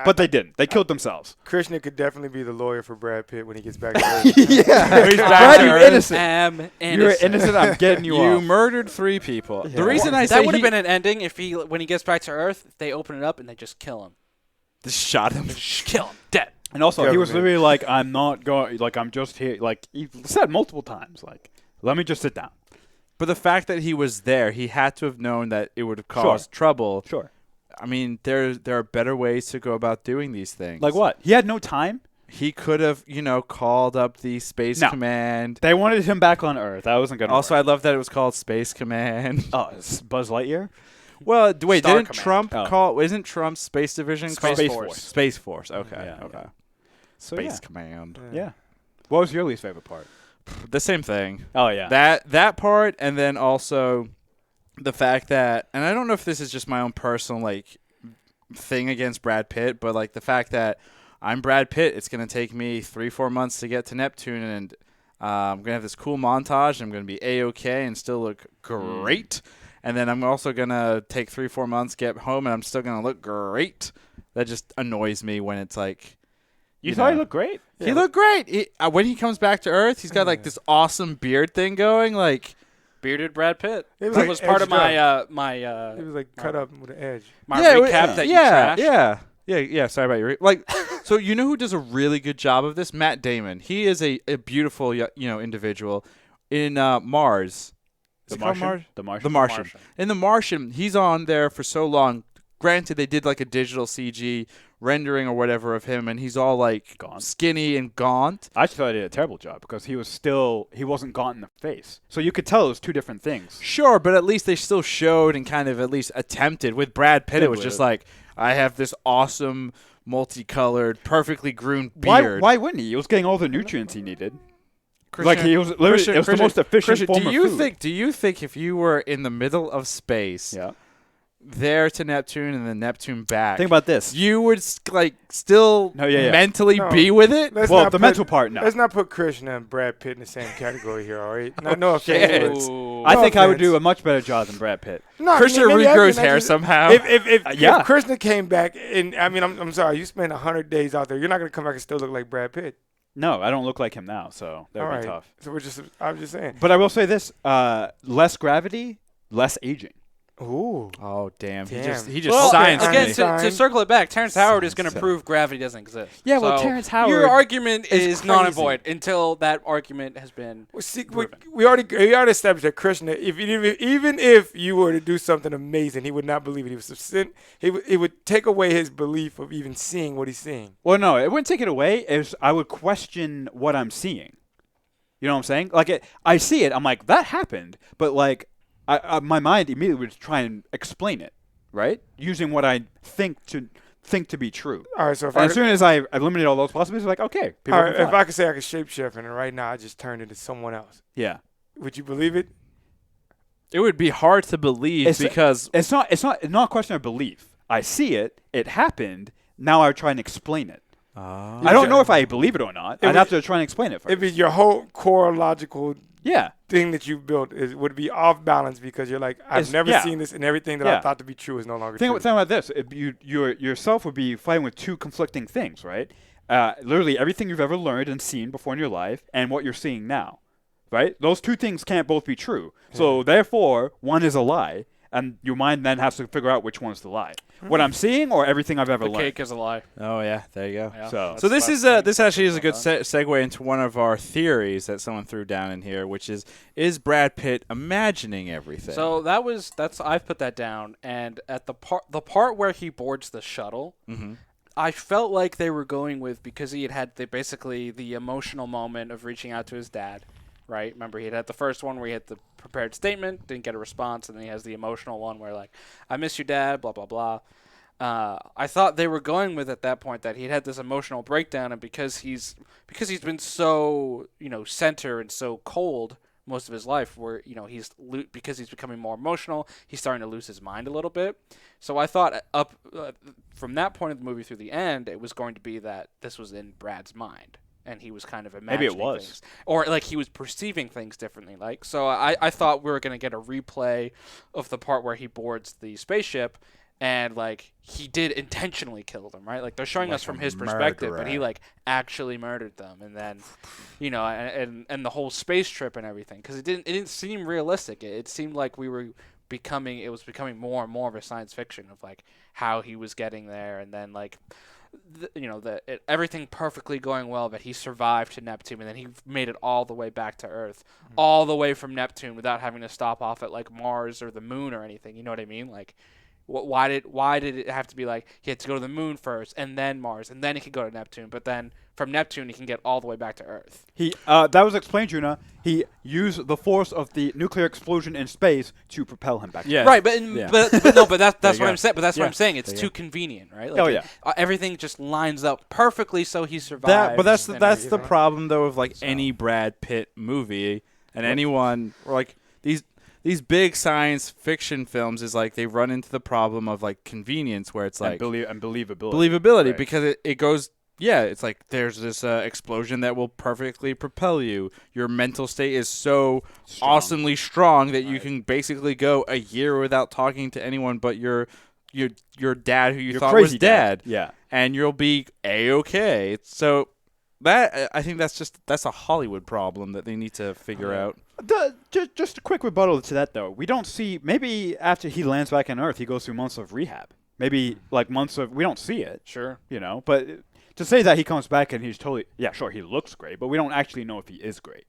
but they didn't. They killed themselves. Krishna could definitely be the lawyer for Brad Pitt when he gets back to Earth. Yeah, He's back Brad, to you're Earth. innocent. Innocent. You're innocent. I'm getting you You off. murdered 3 people. Yeah. The reason I say That would have been an ending if when he gets back to Earth, they open it up and they just kill him. just shot him. Just kill him. Dead. And also, he was Government. literally like, "I'm not going. Like, I'm just here." Like he said multiple times, like, "Let me just sit down." But the fact that he was there, he had to have known that it would have caused trouble. Sure. I mean, there are better ways to go about doing these things. Like what? He had no time. He could have, called up the Space No. Command. They wanted him back on Earth. That wasn't gonna. Also, work. I love that it was called Space Command. Oh, it's Buzz Lightyear. Well, wait, Star didn't Command. Trump Oh. call? Isn't Trump's Space Division Space called Force. Space Force. Okay, Yeah, okay. yeah. So Space Command. yeah. What was your least favorite part? The same thing. Oh yeah. That part, and then also the fact that, and I don't know if this is just my own personal thing against Brad Pitt, but the fact that I'm Brad Pitt, it's gonna take me 3-4 months to get to Neptune, and I'm gonna have this cool montage. I'm gonna be A-OK and still look great, and then I'm also gonna take 3-4 months, get home, and I'm still gonna look great. That just annoys me when it's like. You thought he looked great. He looked great. When he comes back to Earth, he's got this awesome beard thing going. Bearded Brad Pitt. It was That like was part of edged my It was like cut up with an edge. my recap that you trashed. Yeah. Sorry about your so you know who does a really good job of this? Matt Damon. He is a beautiful individual in Mars. The called Martian. The Martian. The Martian. In The Martian, he's on there for so long. Granted, they did like a digital CG rendering or whatever of him, and he's all like skinny and gaunt. I actually thought he did a terrible job because he wasn't gaunt in the face. So you could tell it was two different things. Sure, but at least they still showed and kind of at least attempted. With Brad Pitt, it was just like, I have this awesome, multicolored, perfectly groomed beard. Why wouldn't he? He was getting all the nutrients he needed. Christian, He was literally, it was the most efficient form do of you food. Do you think if you were in the middle of space, there to Neptune and then Neptune back, think about this, you would still mentally be with it? Well, the mental part, no. Let's not put Krishna and Brad Pitt in the same category here, all right? No offense. I think I would do a much better job than Brad Pitt. No, Krishna regrows hair somehow. If Krishna came back, and I mean, I'm sorry, you spent 100 days out there, you're not going to come back and still look like Brad Pitt. No, I don't look like him now, so that would be tough. So I'm just saying. But I will say this, less gravity, less aging. Ooh. Oh, damn. He just well, science again, me. to circle it back, Terrence Howard is going to prove gravity doesn't exist. Yeah, well, so Terrence Howard. Your argument is non and crazy. void until that argument has been. We already established that Krishna, even if you were to do something amazing, he would not believe it. He was it would take away his belief of even seeing what he's seeing. Well, no, it wouldn't take it away. I would question what I'm seeing. You know what I'm saying? Like, I see it. I'm like, that happened. But, like, my mind immediately would try and explain it, right? Using what I think to be true. All right, so as soon as I eliminate all those possibilities, like, okay. All right, if I could say I could shapeshift, and right now I just turned into someone else. Yeah. Would you believe it? It would be hard to believe because it's not a question of belief. I see it. It happened. Now I try and explain it. I don't know if I believe it or not. I'd have to try and explain it first. It'd be your whole core logical thing that you've built would be off balance because you're like, I've never seen this, and everything that I thought to be true is no longer true. Think about this. Yourself would be fighting with two conflicting things, right? Literally everything you've ever learned and seen before in your life and what you're seeing now, right? Those two things can't both be true. So therefore, one is a lie, and your mind then has to figure out which one's the lie. What I'm seeing or everything I've ever learned. The cake is a lie. Oh yeah, there you go. Yeah, so this actually is a good segue into one of our theories that someone threw down in here, which is Brad Pitt imagining everything? So that's I've put that down, and at the part where he boards the shuttle, I felt like they were going with because he had basically the emotional moment of reaching out to his dad. Right? Remember, he had the first one where he had the prepared statement, didn't get a response, and then he has the emotional one where, like, I miss you, Dad, blah, blah, blah. I thought they were going with at that point that he'd had this emotional breakdown, and because he's been so, center and so cold most of his life, where, because he's becoming more emotional, he's starting to lose his mind a little bit. So I thought from that point of the movie through the end, it was going to be that this was in Brad's mind. And he was kind of imagining things. Or, like, he was perceiving things differently. Like, so I thought we were going to get a replay of the part where he boards the spaceship and, like, he did intentionally kill them, right? Like, they're showing us from his perspective, but he, like, actually murdered them. And then, and the whole space trip and everything. Because it didn't seem realistic. It seemed like it was becoming more and more of a science fiction of, like, how he was getting there. And then, like... everything perfectly going well, that he survived to Neptune, and then he made it all the way back to Earth, all the way from Neptune without having to stop off at, like, Mars or the moon or anything. You know what I mean? Like, why did it have to be like he had to go to the moon first and then Mars and then he could go to Neptune, but then from Neptune he can get all the way back to Earth? That was explained, Juna. He used the force of the nuclear explosion in space to propel him back. Yeah. Right, but that's what I'm saying. But that's what I'm saying. It's too convenient, right? Like, everything just lines up perfectly, so he survives. But that's the problem though of like any Brad Pitt movie and anyone or like these big science fiction films is like they run into the problem of like convenience where it's like and believability. Believability, because it goes. Yeah, it's like there's this explosion that will perfectly propel you. Your mental state is so awesomely strong that you can basically go a year without talking to anyone but your dad who you thought was dad. Yeah. And you'll be A-okay. So that I think that's a Hollywood problem that they need to figure out. Just a quick rebuttal to that, though. We don't see, maybe after he lands back on Earth, he goes through months of rehab. Maybe like months of, we don't see it. Sure. But to say that he comes back and he's totally, yeah, sure, he looks great, but we don't actually know if he is great.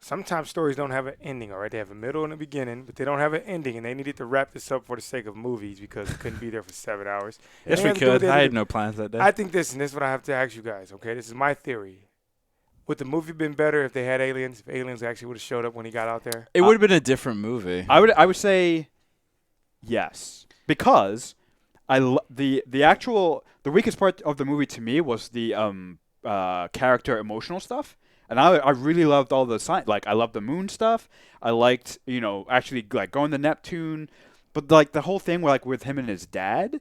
sometimes stories don't have an ending, all right? They have a middle and a beginning, but they don't have an ending, and they needed to wrap this up for the sake of movies because we couldn't be there for 7 hours. And Yes, they we had to do what could. they I to had do. no plans that day. I think this, and this is what I have to ask you guys, okay? This is my theory. Would the movie been better if they had aliens, if aliens actually would have showed up when he got out there? It would have been a different movie. I would say yes, because the weakest part of the movie to me was the character emotional stuff. And I really loved all the science. Like, I loved the moon stuff. I liked, actually, like, going to Neptune. But, like, the whole thing, like, with him and his dad,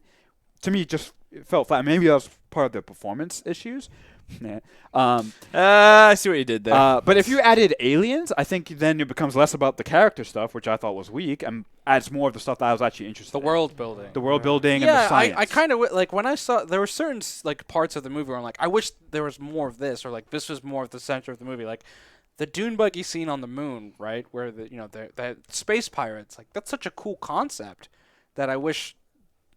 to me, just felt flat. Maybe that was part of the performance issues. Yeah. I see what you did there. But if you added aliens, I think then it becomes less about the character stuff, which I thought was weak, and adds more of the stuff that I was actually interested The in. world building. The world building and the Yeah, science. I kind of like when I saw there were certain like parts of the movie where I'm like, I wish there was more of this, or like this was more of the center of the movie, like the dune buggy scene on the moon, right, where the space pirates, like that's such a cool concept that I wish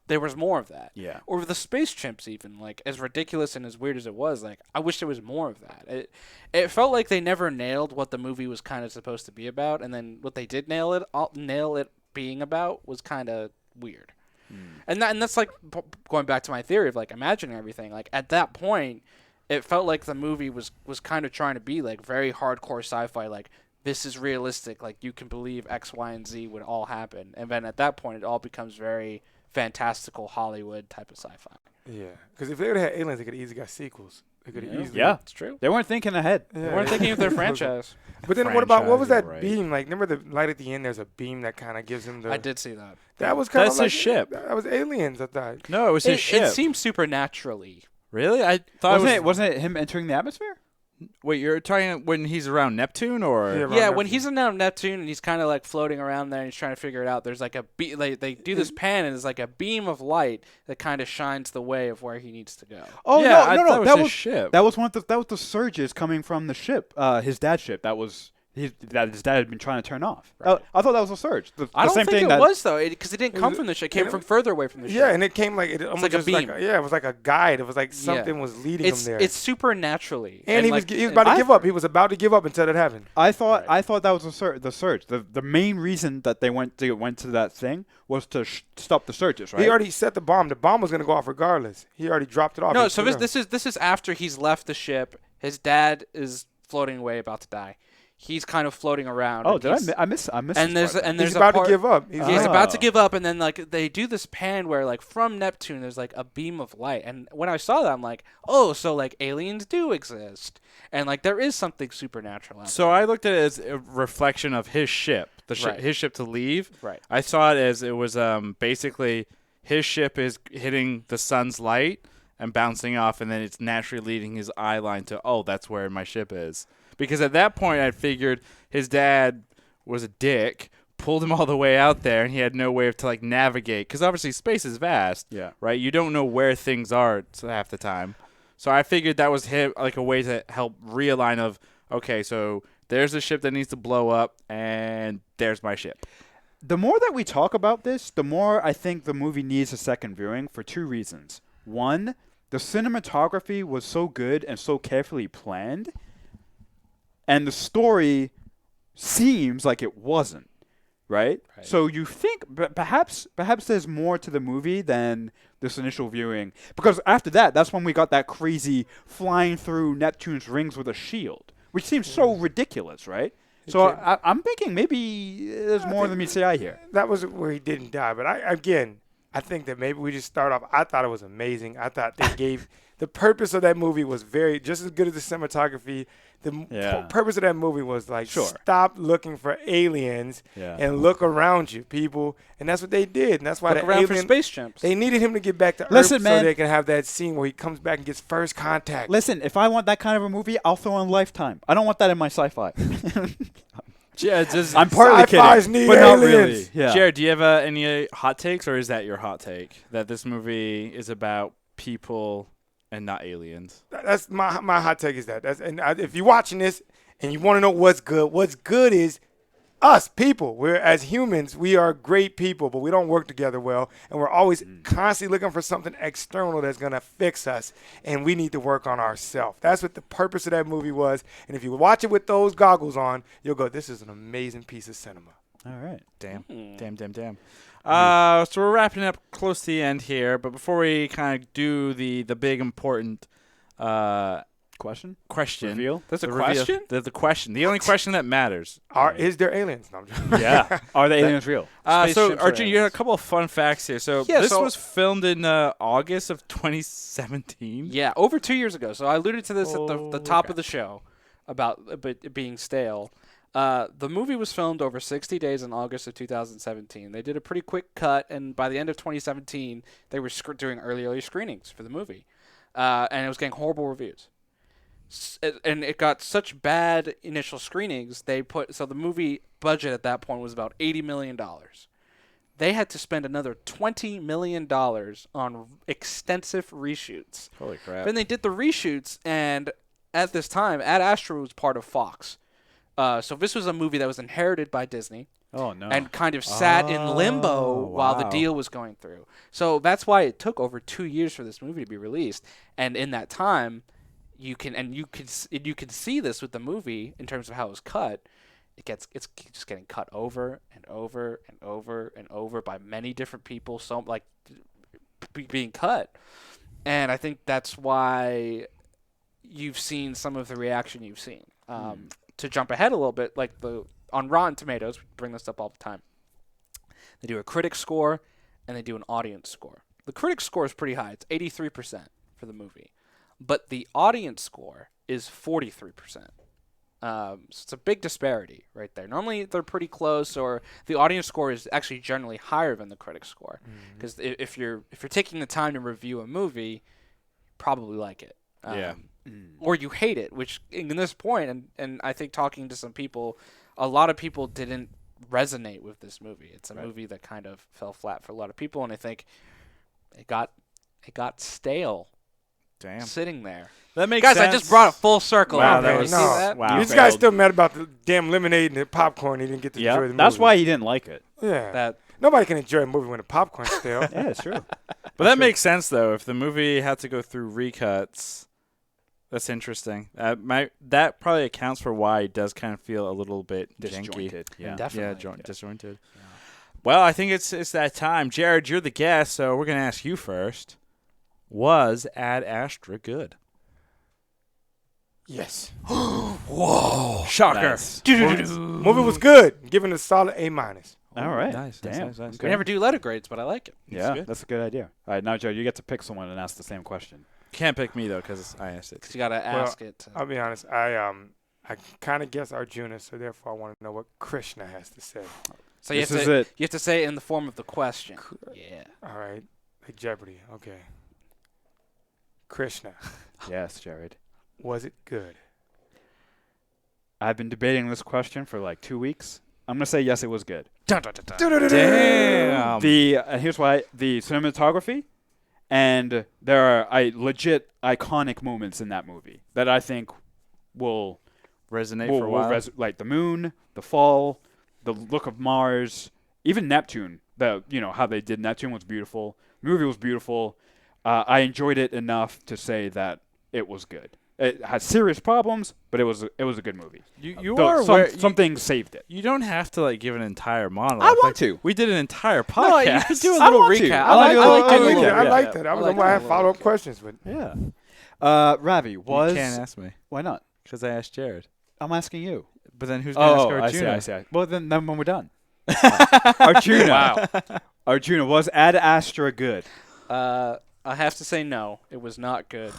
there was more of that. Yeah. Or the space chimps, even like as ridiculous and as weird as it was, like I wish there was more of that. It felt like they never nailed what the movie was kind of supposed to be about, and then what they did nail it being about was kind of weird. And that's like going back to my theory of like imagining everything. Like at that point, it felt like the movie was kind of trying to be like very hardcore sci-fi. Like this is realistic. Like you can believe X, Y, and Z would all happen. And then at that point, it all becomes very fantastical Hollywood type of sci-fi. Yeah, because if they would have had aliens, they could have easily got sequels. They could have easily. Yeah. It's true. They weren't thinking ahead. Yeah. They weren't thinking of their franchise. But then what was Franchise, that you're right. beam? Like, remember the light at the end? There's a beam that kind of gives him the. I did see that. That was kind of That's like his ship. That was aliens. I thought. No, it was his ship. It seemed supernaturally. Really? I thought Wasn't it him entering the atmosphere? Wait, you're talking when he's around Neptune, or Yeah, Yeah, when he's around Neptune and he's kind of like floating around there and he's trying to figure it out, there's like they do this pan and there's like a beam of light that kind of shines the way of where he needs to go. Oh Yeah, I no! thought it was That his was ship. That was that was the surges coming from the ship, his dad's ship. That his dad had been trying to turn off. Right. I thought that was a surge. I don't same think thing it that was though, because it didn't come was- from the ship. It came and from further away from the ship. Yeah, and it came like it almost like a just beam. it was like a guide. It was like something was leading it's him there. it's supernaturally. and he was like, he was about to give up. He was about to give up until that happened. I thought that was the surge. The main reason that they went to that thing was to stop the surges, right? He already set the bomb. The bomb was going to go off regardless. He already dropped it off. No, He so put it this is after he's left the ship. His dad is floating away, about to die. He's kind of floating around. Oh, and did he's- I miss? I missed. And this there's part. and there's He's a about part, to give up. He's Ah. about to give up, and then like they do this pan where like from Neptune there's like a beam of light, and when I saw that I'm like, oh, so like aliens do exist, and like there is something supernatural. Out So there. I looked at it as a reflection of his ship, Right. his ship to leave. Right. I saw it as it was basically his ship is hitting the sun's light and bouncing off, and then it's naturally leading his eye line to, oh, that's where my ship is. Because at that point I figured his dad was a dick, pulled him all the way out there, and he had no way to like navigate. Because obviously space is vast, Yeah. right? You don't know where things are half the time. So I figured that was him, like a way to help realign of, okay, so there's a ship that needs to blow up, and there's my ship. The more that we talk about this, the more I think the movie needs a second viewing for two reasons. One, the cinematography was so good and so carefully planned, and the story seems like it wasn't, right? So you think perhaps there's more to the movie than this initial viewing, because after that, that's when we got that crazy flying through Neptune's rings with a shield, which seems so ridiculous, right? So I'm thinking maybe there's more than meets the eye here. That was where he didn't die. But I think that maybe we just start off. I thought it was amazing. I thought they gave the purpose of that movie was just as good as the cinematography. The purpose of that movie was like stop looking for aliens and look around you, people. And that's what they did. And that's why look the around for alien, space chimps. they needed him to get back to Listen, Earth man. so they can have that scene where he comes back and gets first contact. Listen, if I want that kind of a movie, I'll throw in Lifetime. I don't want that in my sci-fi. Yeah, just, I'm partly Sci-fis kidding, need but not aliens. really. Yeah. Jared, do you have any hot takes, or is that your hot take, that this movie is about people and not aliens? That's my hot take is that. If you're watching this and you want to know what's good is us people. We're as humans, we are great people, but we don't work together well, and we're always constantly looking for something external that's gonna fix us, and we need to work on ourselves. That's what the purpose of that movie was. And if you watch it with those goggles on, you'll go, "This is an amazing piece of cinema." All right. Damn. Mm. So we're wrapping up close to the end here, but before we kind of do the big important Question? question. That's a the reveal- question? The question. The only question that matters. Is there aliens? No, I'm joking. Yeah. Are the aliens real? So, Spaceships or Arjun, you had a aliens? couple of fun facts here. So, Yeah, this so- was filmed in August of 2017. Yeah, over 2 years ago. So I alluded to this at the Holy top crap. of the show about it being stale. The movie was filmed over 60 days in August of 2017. They did a pretty quick cut, and by the end of 2017, they were doing early screenings for the movie. And it was getting horrible reviews. And it got such bad initial screenings, so the movie budget at that point was about $80 million. They had to spend another $20 million on extensive reshoots. Holy crap. Then they did the reshoots, and at this time, Ad Astra was part of Fox. So this was a movie that was inherited by Disney Oh, no. and kind of sat in limbo while the wow. deal was going through. So that's why it took over 2 years for this movie to be released. And in that time, you could see this with the movie in terms of how it was cut. It's just getting cut over and over and over and over by many different people. So being cut, and I think that's why you've seen some of the reaction you've seen. To jump ahead a little bit, on Rotten Tomatoes, we bring this up all the time. They do a critic score and they do an audience score. The critic score is pretty high; it's 83% for the movie, but the audience score is 43%. So it's a big disparity right there. Normally they're pretty close, or the audience score is actually generally higher than the critic score. Because if you're taking the time to review a movie, you probably like it. Yeah. Or you hate it, which in this point, and I think talking to some people, a lot of people didn't resonate with this movie. It's a movie that kind of fell flat for a lot of people, and I think it got stale. Damn. Sitting there. That makes Guys, sense. I just brought it full circle. Wow, out that there. was- You see no. that? Wow. These guys still mad about the damn lemonade and the popcorn. He didn't get to enjoy the movie. That's why he didn't like it. Yeah. That Nobody can enjoy a movie when the popcorn's stale. Yeah, it's true. But that makes sense, though. If the movie had to go through recuts, that's interesting. That probably accounts for why it does kind of feel a little bit janky. Disjointed. Yeah. Definitely. Disjointed. Yeah. Well, I think it's that time. Jared, you're the guest, so we're going to ask you first. Was Ad Astra good? Yes. Whoa. Shocker. Nice. Movie was good. Given a solid A-. All right. Nice. Damn. Nice. Okay. We never do letter grades, but I like it. Yeah, good. that's a good idea. All right, now, Joe, you get to pick someone and ask the same question. Can't pick me, though, because I asked it. Because you got to ask it. I'll be honest. I kind of guess Arjuna, so therefore I want to know what Krishna has to say. So you This have, is to, it. you have to say it in the form of the question. Yeah. All right. Like Jeopardy. Okay. Krishna, Yes, Jared. was it good? I've been debating this question for like 2 weeks. I'm going to say yes, it was good. Dun, dun, dun, dun. Damn. Here's why. The cinematography, and there are legit iconic moments in that movie that I think will Resonate for a while. like the moon, the fall, the look of Mars, even Neptune. How they did Neptune was beautiful. The movie was beautiful. I enjoyed it enough to say that it was good. It had serious problems, but it was a good movie. Some things saved it. You don't have to give an entire monologue. I want to. We did an entire podcast. No, you could do a I little want to. recap. I like doing I that. like that. I was like going to have that. follow-up questions, but Yeah. Ravi, You was can't ask me why not? because I asked Jared. I'm asking you. But then who's going to ask Arjuna? I see. Well, then when we're done. Arjuna. Wow. Arjuna, was Ad Astra good? I have to say no. It was not good.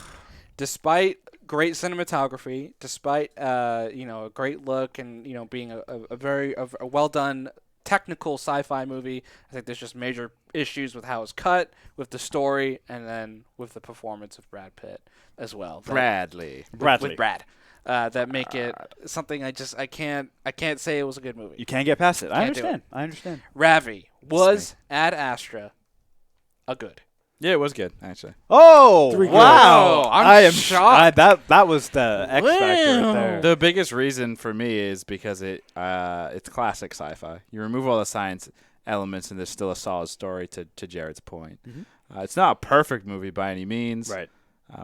Despite great cinematography, despite a great look and being a very well done technical sci-fi movie, I think there's just major issues with how it's cut, with the story, and then with the performance of Brad Pitt as well. Bradley. Bradley. With Brad. That make it something I can't say it was a good movie. You can't get past it. Can't do it. I understand. Ravi, was Ad Astra a good? Yeah, it was good actually. Oh, 3 good. wow! I'm I am shocked. that was the X factor right there. The biggest reason for me is because it's classic sci-fi. You remove all the science elements, and there's still a solid story. To Jared's point, it's not a perfect movie by any means, Right.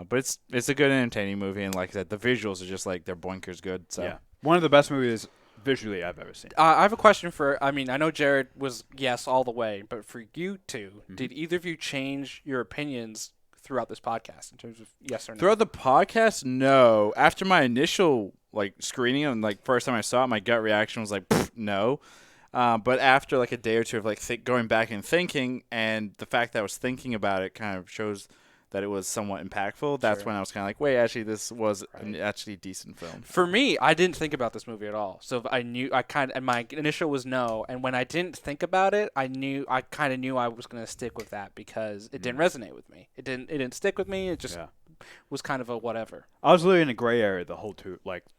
but it's a good, entertaining movie, and like I said, the visuals are just like they're boinkers good. So. Yeah. One of the best movies visually I've ever seen. I have a question for. I mean, I know Jared was yes all the way, but for you two, did either of you change your opinions throughout this podcast in terms of yes or no? Throughout the podcast, no. After my initial screening and first time I saw it, my gut reaction was like, no. But after a day or two of going back and thinking, and the fact that I was thinking about it kind of shows that it was somewhat impactful. That's when I was kind of like, wait, actually, this was an actually decent film. For me, I didn't think about this movie at all. So and my initial was no. And when I didn't think about it, I kind of knew I was going to stick with that because it didn't resonate with me. It didn't stick with me. It just was kind of a whatever. I was literally in a gray area the whole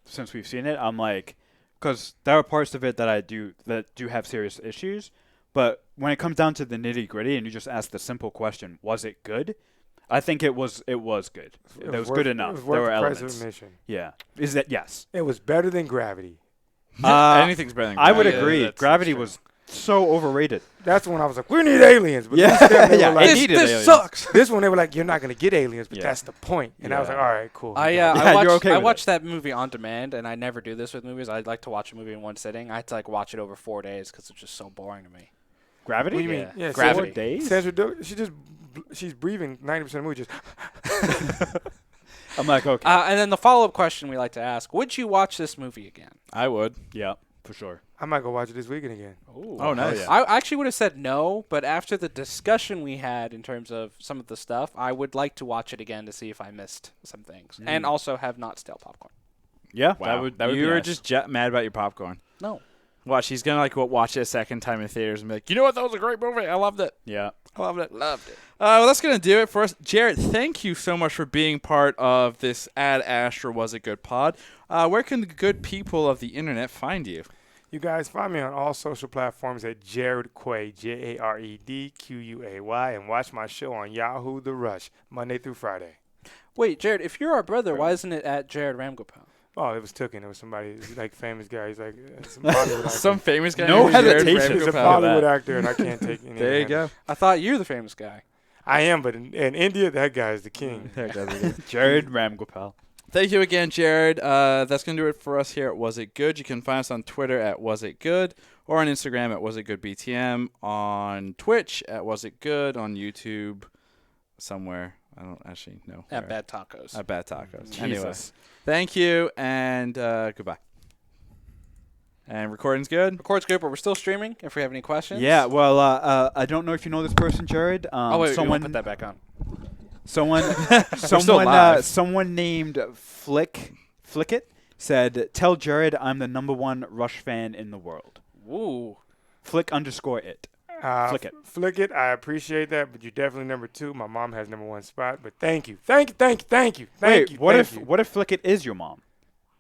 since we've seen it. I'm like, because there are parts of it that do have serious issues, but when it comes down to the nitty gritty and you just ask the simple question, was it good? I think it was good. It was good enough. It was There worth were the price elements. of admission. Yeah. Is that yes? It was better than Gravity. Anything's better than I would Gravity. agree. That's Gravity true. was so overrated. That's when I was like, we need aliens. But Yeah. this time they Yeah, were like, it needed aliens. sucks. this one they were like, you're not going to get aliens, but Yeah. that's the point. And I was like, Yeah. all right, cool. I you're watched, okay I with watched that movie on demand, and I never do this with movies. I like to watch a movie in one sitting. I had to watch it over 4 days because it's just so boring to me. Gravity? What do you mean? Yeah. Yeah, Gravity. 4 days? She's breathing 90% of the movie. Just I'm like, okay. And then the follow-up question we like to ask, would you watch this movie again? I would. Yeah, for sure. I might go watch it this weekend again. Oh, nice. yeah. I actually would have said no, but after the discussion we had in terms of some of the stuff, I would like to watch it again to see if I missed some things. And also have not stale popcorn. Yeah, Wow. that would you be were nice. just mad about your popcorn. No. Watch, he's going to watch it a second time in theaters and be like, you know what? That was a great movie. I loved it. Yeah. I loved it. Loved it. Well, that's going to do it for us. Jared, thank you so much for being part of this Ad Astra Was It Good pod. Where can the good people of the internet find you? You guys find me on all social platforms at Jared Quay, JaredQuay, and watch my show on Yahoo The Rush, Monday through Friday. Wait, Jared, if you're our brother, why isn't it at Jared Ramgopal? Oh, it was taken. It was somebody, famous guy. He's like some Bollywood actor. Some famous guy. No named Jared hesitation. He's a Ramgopal. Bollywood actor, and I can't take any. There you go. I thought you're the famous guy. I am, but in India, that guy is the king. Jared Ramgopal. Thank you again, Jared. That's going to do it for us here at Was It Good. You can find us on Twitter at Was It Good, or on Instagram at Was It Good BTM, on Twitch at Was It Good, on YouTube somewhere. I don't actually know. At where. Bad Tacos. At Bad Tacos. Jesus. Anyway, thank you, and goodbye. And recording's good? Record's good, but we're still streaming if we have any questions. Yeah, well, I don't know if you know this person, Jared. Oh, wait, someone, put that back on. Someone, still live. someone named Flickit said, "Tell Jared I'm the #1 Rush fan in the world." Ooh. Flick_it. Flick it. Flick it. I appreciate that, but you're definitely #2. My mom has #1 spot, but thank you. Thank you. Wait, what if Flickit is your mom?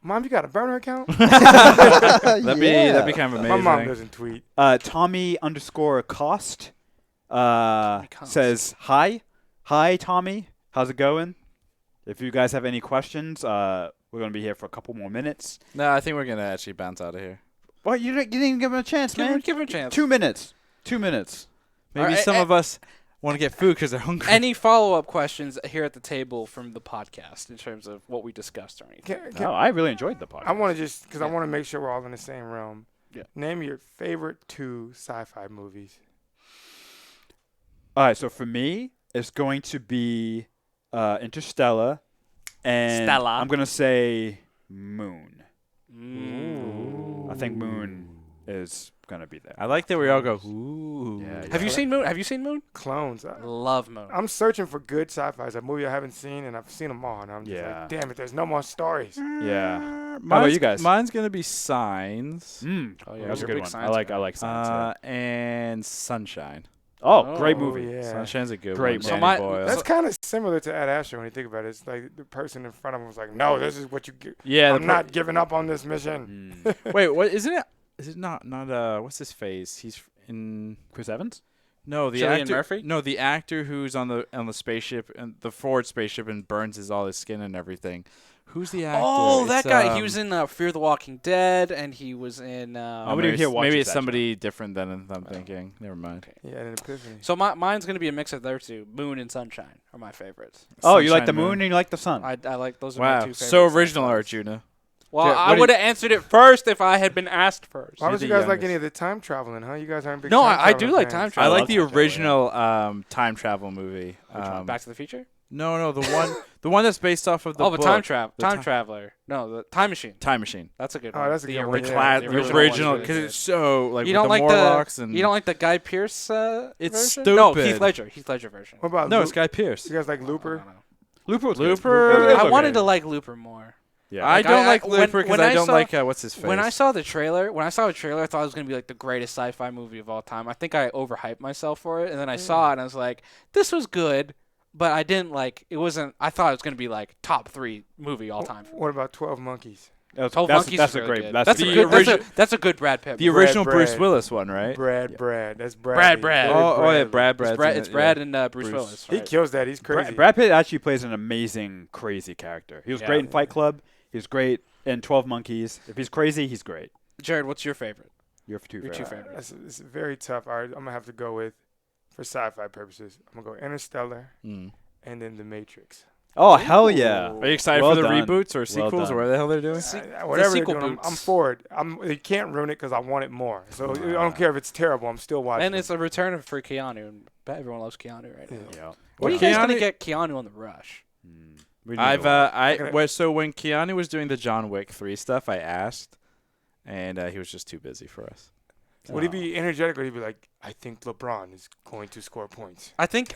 Mom, you got a burner account? That'd be kind of amazing. My mom doesn't tweet. Tommy_cost Cost. says, Hi, Tommy. How's it going? If you guys have any questions, we're going to be here for a couple more minutes. No, I think we're going to actually bounce out of here. Well, you didn't even give him a chance, man. Give him a chance. 2 minutes. 2 minutes. Maybe Alright, some of us want to get food because they're hungry. Any follow-up questions here at the table from the podcast in terms of what we discussed or anything? Oh, I really enjoyed the podcast. I want to just, because I want to make sure we're all in the same realm. Yeah. Name your favorite 2 sci-fi movies. All right, so for me, it's going to be Interstellar, and Stella. I'm going to say Moon. Mm. I think Moon is going to be there. I like that we all go, ooh. Yeah, Have you seen Moon? Have you seen Moon? Clones. Love Moon. I'm searching for good sci-fi. It's a movie I haven't seen, and I've seen them all, and I'm just Yeah. like, damn it, there's no more stories. Yeah. How about you guys? Mine's going to be Signs. Oh, yeah, That's a you're a good big one. science guy. I like science. And Sunshine. Great Oh, movie. Yeah. Sunshine's a good Great one. movie. Danny So Boyle. That's kind of similar to Ad Astra when you think about it. It's like the person in front of him was like, no, this is what you get. yeah, I'm not giving up on this mission. Mm. Wait, what isn't it? Is it not what's his face? He's in Chris Evans? No, the Cillian actor. Murphy? No, the actor who's on the spaceship and the forward spaceship and burns all his skin and everything. Who's the actor? Oh, that It's, guy. He was in Fear the Walking Dead, and he was in. Nobody maybe here it's, watches maybe it's that somebody different than I'm thinking. Never mind. Okay. Yeah, an epiphany. So mine's gonna be a mix of their two. Moon and Sunshine are my favorites. Oh, you like the Sunshine moon and you like the sun. I like those. Are my Wow, two so favorite original, sci-fis. Arjuna. Well, Jared, what I do would have answered it first if I had been asked first. Why You're would you the guys like youngest. any of the time traveling, huh? You guys aren't big No, time I do traveling like fans. time I travel. like love the time travel, original time travel movie. Which one? Back to the Future? No, the one that's based off of the the book. time traveler. No, the Time Machine. Time Machine. That's a good Oh, one. that's a the good one, original. yeah. The one's original, really because good. it's so like You with don't the like Morlocks the and you don't like the Guy Pearce It's version? No, stupid. Heath Ledger version. What about no, Loop? it's Guy Pearce. You guys like I Looper? don't know. Looper was good. Looper- It was I okay. wanted to like Looper more. Yeah. I Like, don't like when- Looper because when I I don't saw- like what's his face. When I saw the trailer, I thought it was gonna be like the greatest sci-fi movie of all time. I think I overhyped myself for it, and then I saw it and I was like, "This was good," but I didn't like. It wasn't. I thought it was gonna be like top 3 movie all time. What about 12 Monkeys? That's, 12 that's, Monkeys that's is a really great. good. That's That's the a good. origi- That's a good Brad Pitt. the movie. original Bruce Brad. Willis one, right? Brad. That's Brad. Brad. Oh yeah, Brad. Brad. It's Brad and Bruce Willis. He Right? kills that. He's crazy. Brad Pitt actually plays an amazing, crazy character. He was Yeah. great in Fight Club. He was great in 12 Monkeys. If he's crazy, he's great. Jared, what's your favorite? You're two Your two favorite. favorites. It's very tough. All right, I'm gonna have to go with, for sci-fi purposes, I'm gonna go Interstellar Mm. and then The Matrix. Oh hell yeah! Are you excited Well for the done. reboots or Well sequels done. or whatever the hell they're doing? Whatever they're sequel doing, I'm boots. for it. You can't ruin it because I want it more. So I don't care if it's terrible. I'm still watching. And it's a return for Keanu, and everyone loves Keanu right now. Yeah. When are you guys Keanu- gonna get Keanu on the Rush? We need I've to watch. so when Keanu was doing the John Wick 3 stuff, I asked, and he was just too busy for us. Would he be energetic or would he be like, I think LeBron is going to score points? I think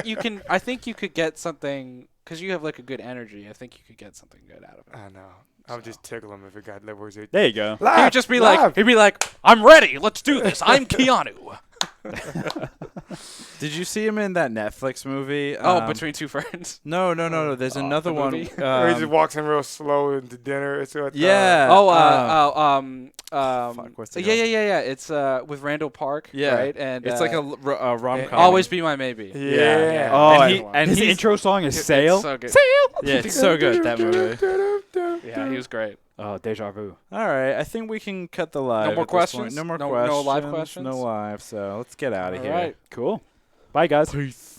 you can. I think you could get something because you have like a good energy. I think you could get something good out of it. I know. I would just tickle him if it got levels. There you go. He would just be like, I'm ready. Let's do this. I'm Keanu. Did you see him in that Netflix movie? Between two friends. No. There's another the one. movie? Or he just walks in real slow into dinner. It's what, Yeah. Fuck, what's the yeah. It's with Randall Park. Yeah. Right. And It's like a rom-com. Always Be My Maybe. Yeah. Oh, and his he's- intro song is It's "Sail." so good. Yeah, it's so good, that movie. Yeah, he was great. Oh, deja vu. All right, I think we can cut the live. more at this point. questions? No more No questions. live questions? No live. So let's get out of All here. right. Cool. Bye, guys. Peace.